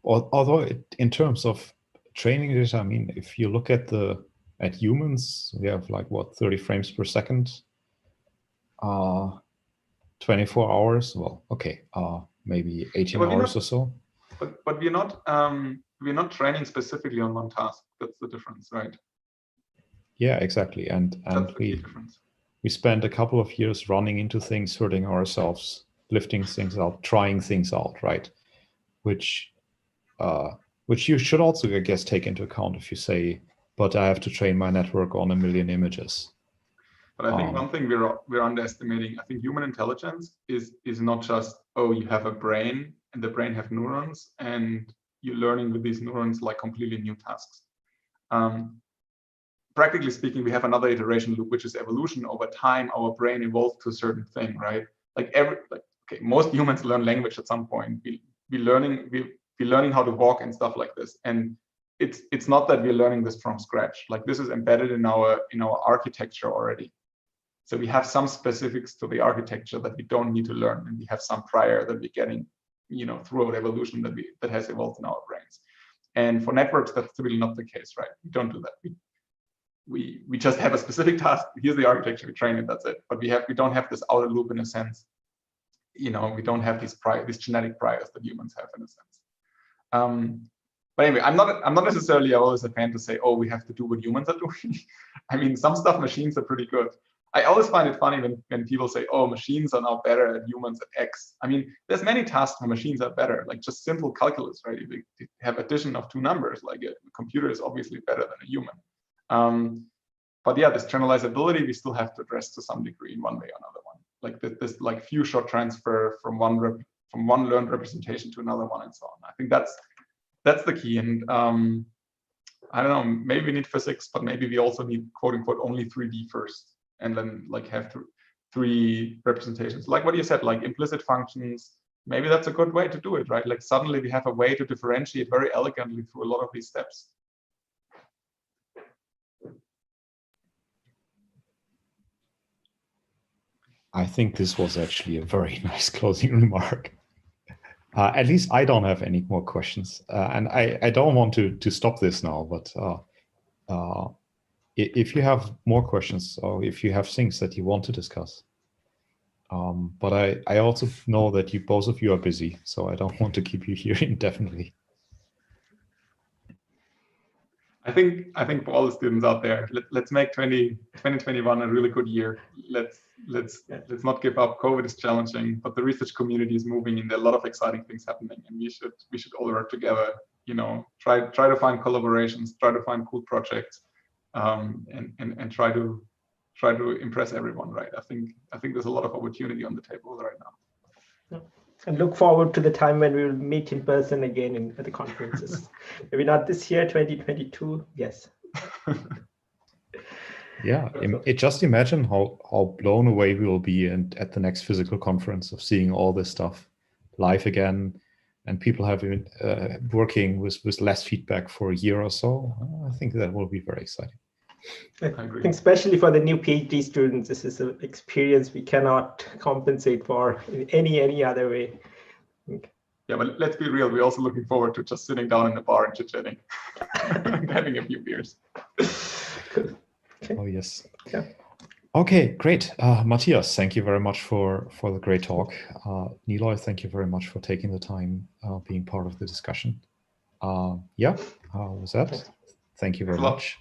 Although in terms of training data, I mean, if you look at humans, we have like what, 30 frames per second, 24 hours. Well, okay, maybe 18 hours or so.
But we're not training specifically on one task. That's the difference, right?
Yeah, exactly. And we spent a couple of years running into things, hurting ourselves, lifting things out, trying things out, right? Which you should also, I guess, take into account if you say, but I have to train my network on 1 million images.
But I think one thing we're underestimating, I think human intelligence is not just, oh, you have a brain and the brain have neurons and you're learning with these neurons like completely new tasks. Practically speaking, we have another iteration loop, which is evolution. Over time, our brain evolved to a certain thing, right? Okay, most humans learn language at some point. We're learning how to walk and stuff like this. And it's not that we're learning this from scratch. Like this is embedded in our architecture already. So we have some specifics to the architecture that we don't need to learn, and we have some prior that we're getting, throughout evolution that has evolved in our brains. And for networks, that's typically not the case, right? We don't do that. We just have a specific task. Here's the architecture. We train it. That's it. But we don't have this outer loop in a sense. We don't have these genetic priors that humans have in a sense. But anyway, I'm not necessarily always a fan to say, oh, we have to do what humans are doing. I mean, some stuff machines are pretty good. I always find it funny when people say, oh, machines are now better at humans at X. I mean, there's many tasks where machines are better, like just simple calculus, right? If you have addition of two numbers, like a computer is obviously better than a human. But yeah, this generalizability we still have to address to some degree in one way or another one. Like this like few shot transfer from one learned representation to another one and so on. I think that's the key. And I don't know, maybe we need physics, but maybe we also need quote unquote only 3D first, and then like have three representations. Like what you said, like implicit functions. Maybe that's a good way to do it, right? Like suddenly we have a way to differentiate very elegantly through a lot of these steps.
I think this was actually a very nice closing remark. At least I don't have any more questions. And I don't want to stop this now, but if you have more questions or if you have things that you want to discuss. But I also know that both of you are busy, so I don't want to keep you here indefinitely.
I think for all the students out there, let's make 2021 a really good year. Let's not give up. COVID is challenging, but the research community is moving, and there are a lot of exciting things happening, and we should all work together. You know, try to find collaborations, try to find cool projects, and try to impress everyone. Right? I think there's a lot of opportunity on the table right now.
Yeah. And look forward to the time when we will meet in person again at the conferences. Maybe not this year, 2022. Yes.
Yeah, just imagine how blown away we will be at the next physical conference of seeing all this stuff live again, and people have been working with less feedback for a year or so. I think that will be very exciting.
I think especially for the new PhD students, this is an experience we cannot compensate for in any other way.
Yeah, but let's be real. We're also looking forward to just sitting down in the bar and chit-chatting, having a few beers.
Cool. Okay.
Oh, yes.
Yeah.
Okay, great. Matthias, thank you very much for the great talk. Niloy, thank you very much for taking the time being part of the discussion. With that, thank you very much.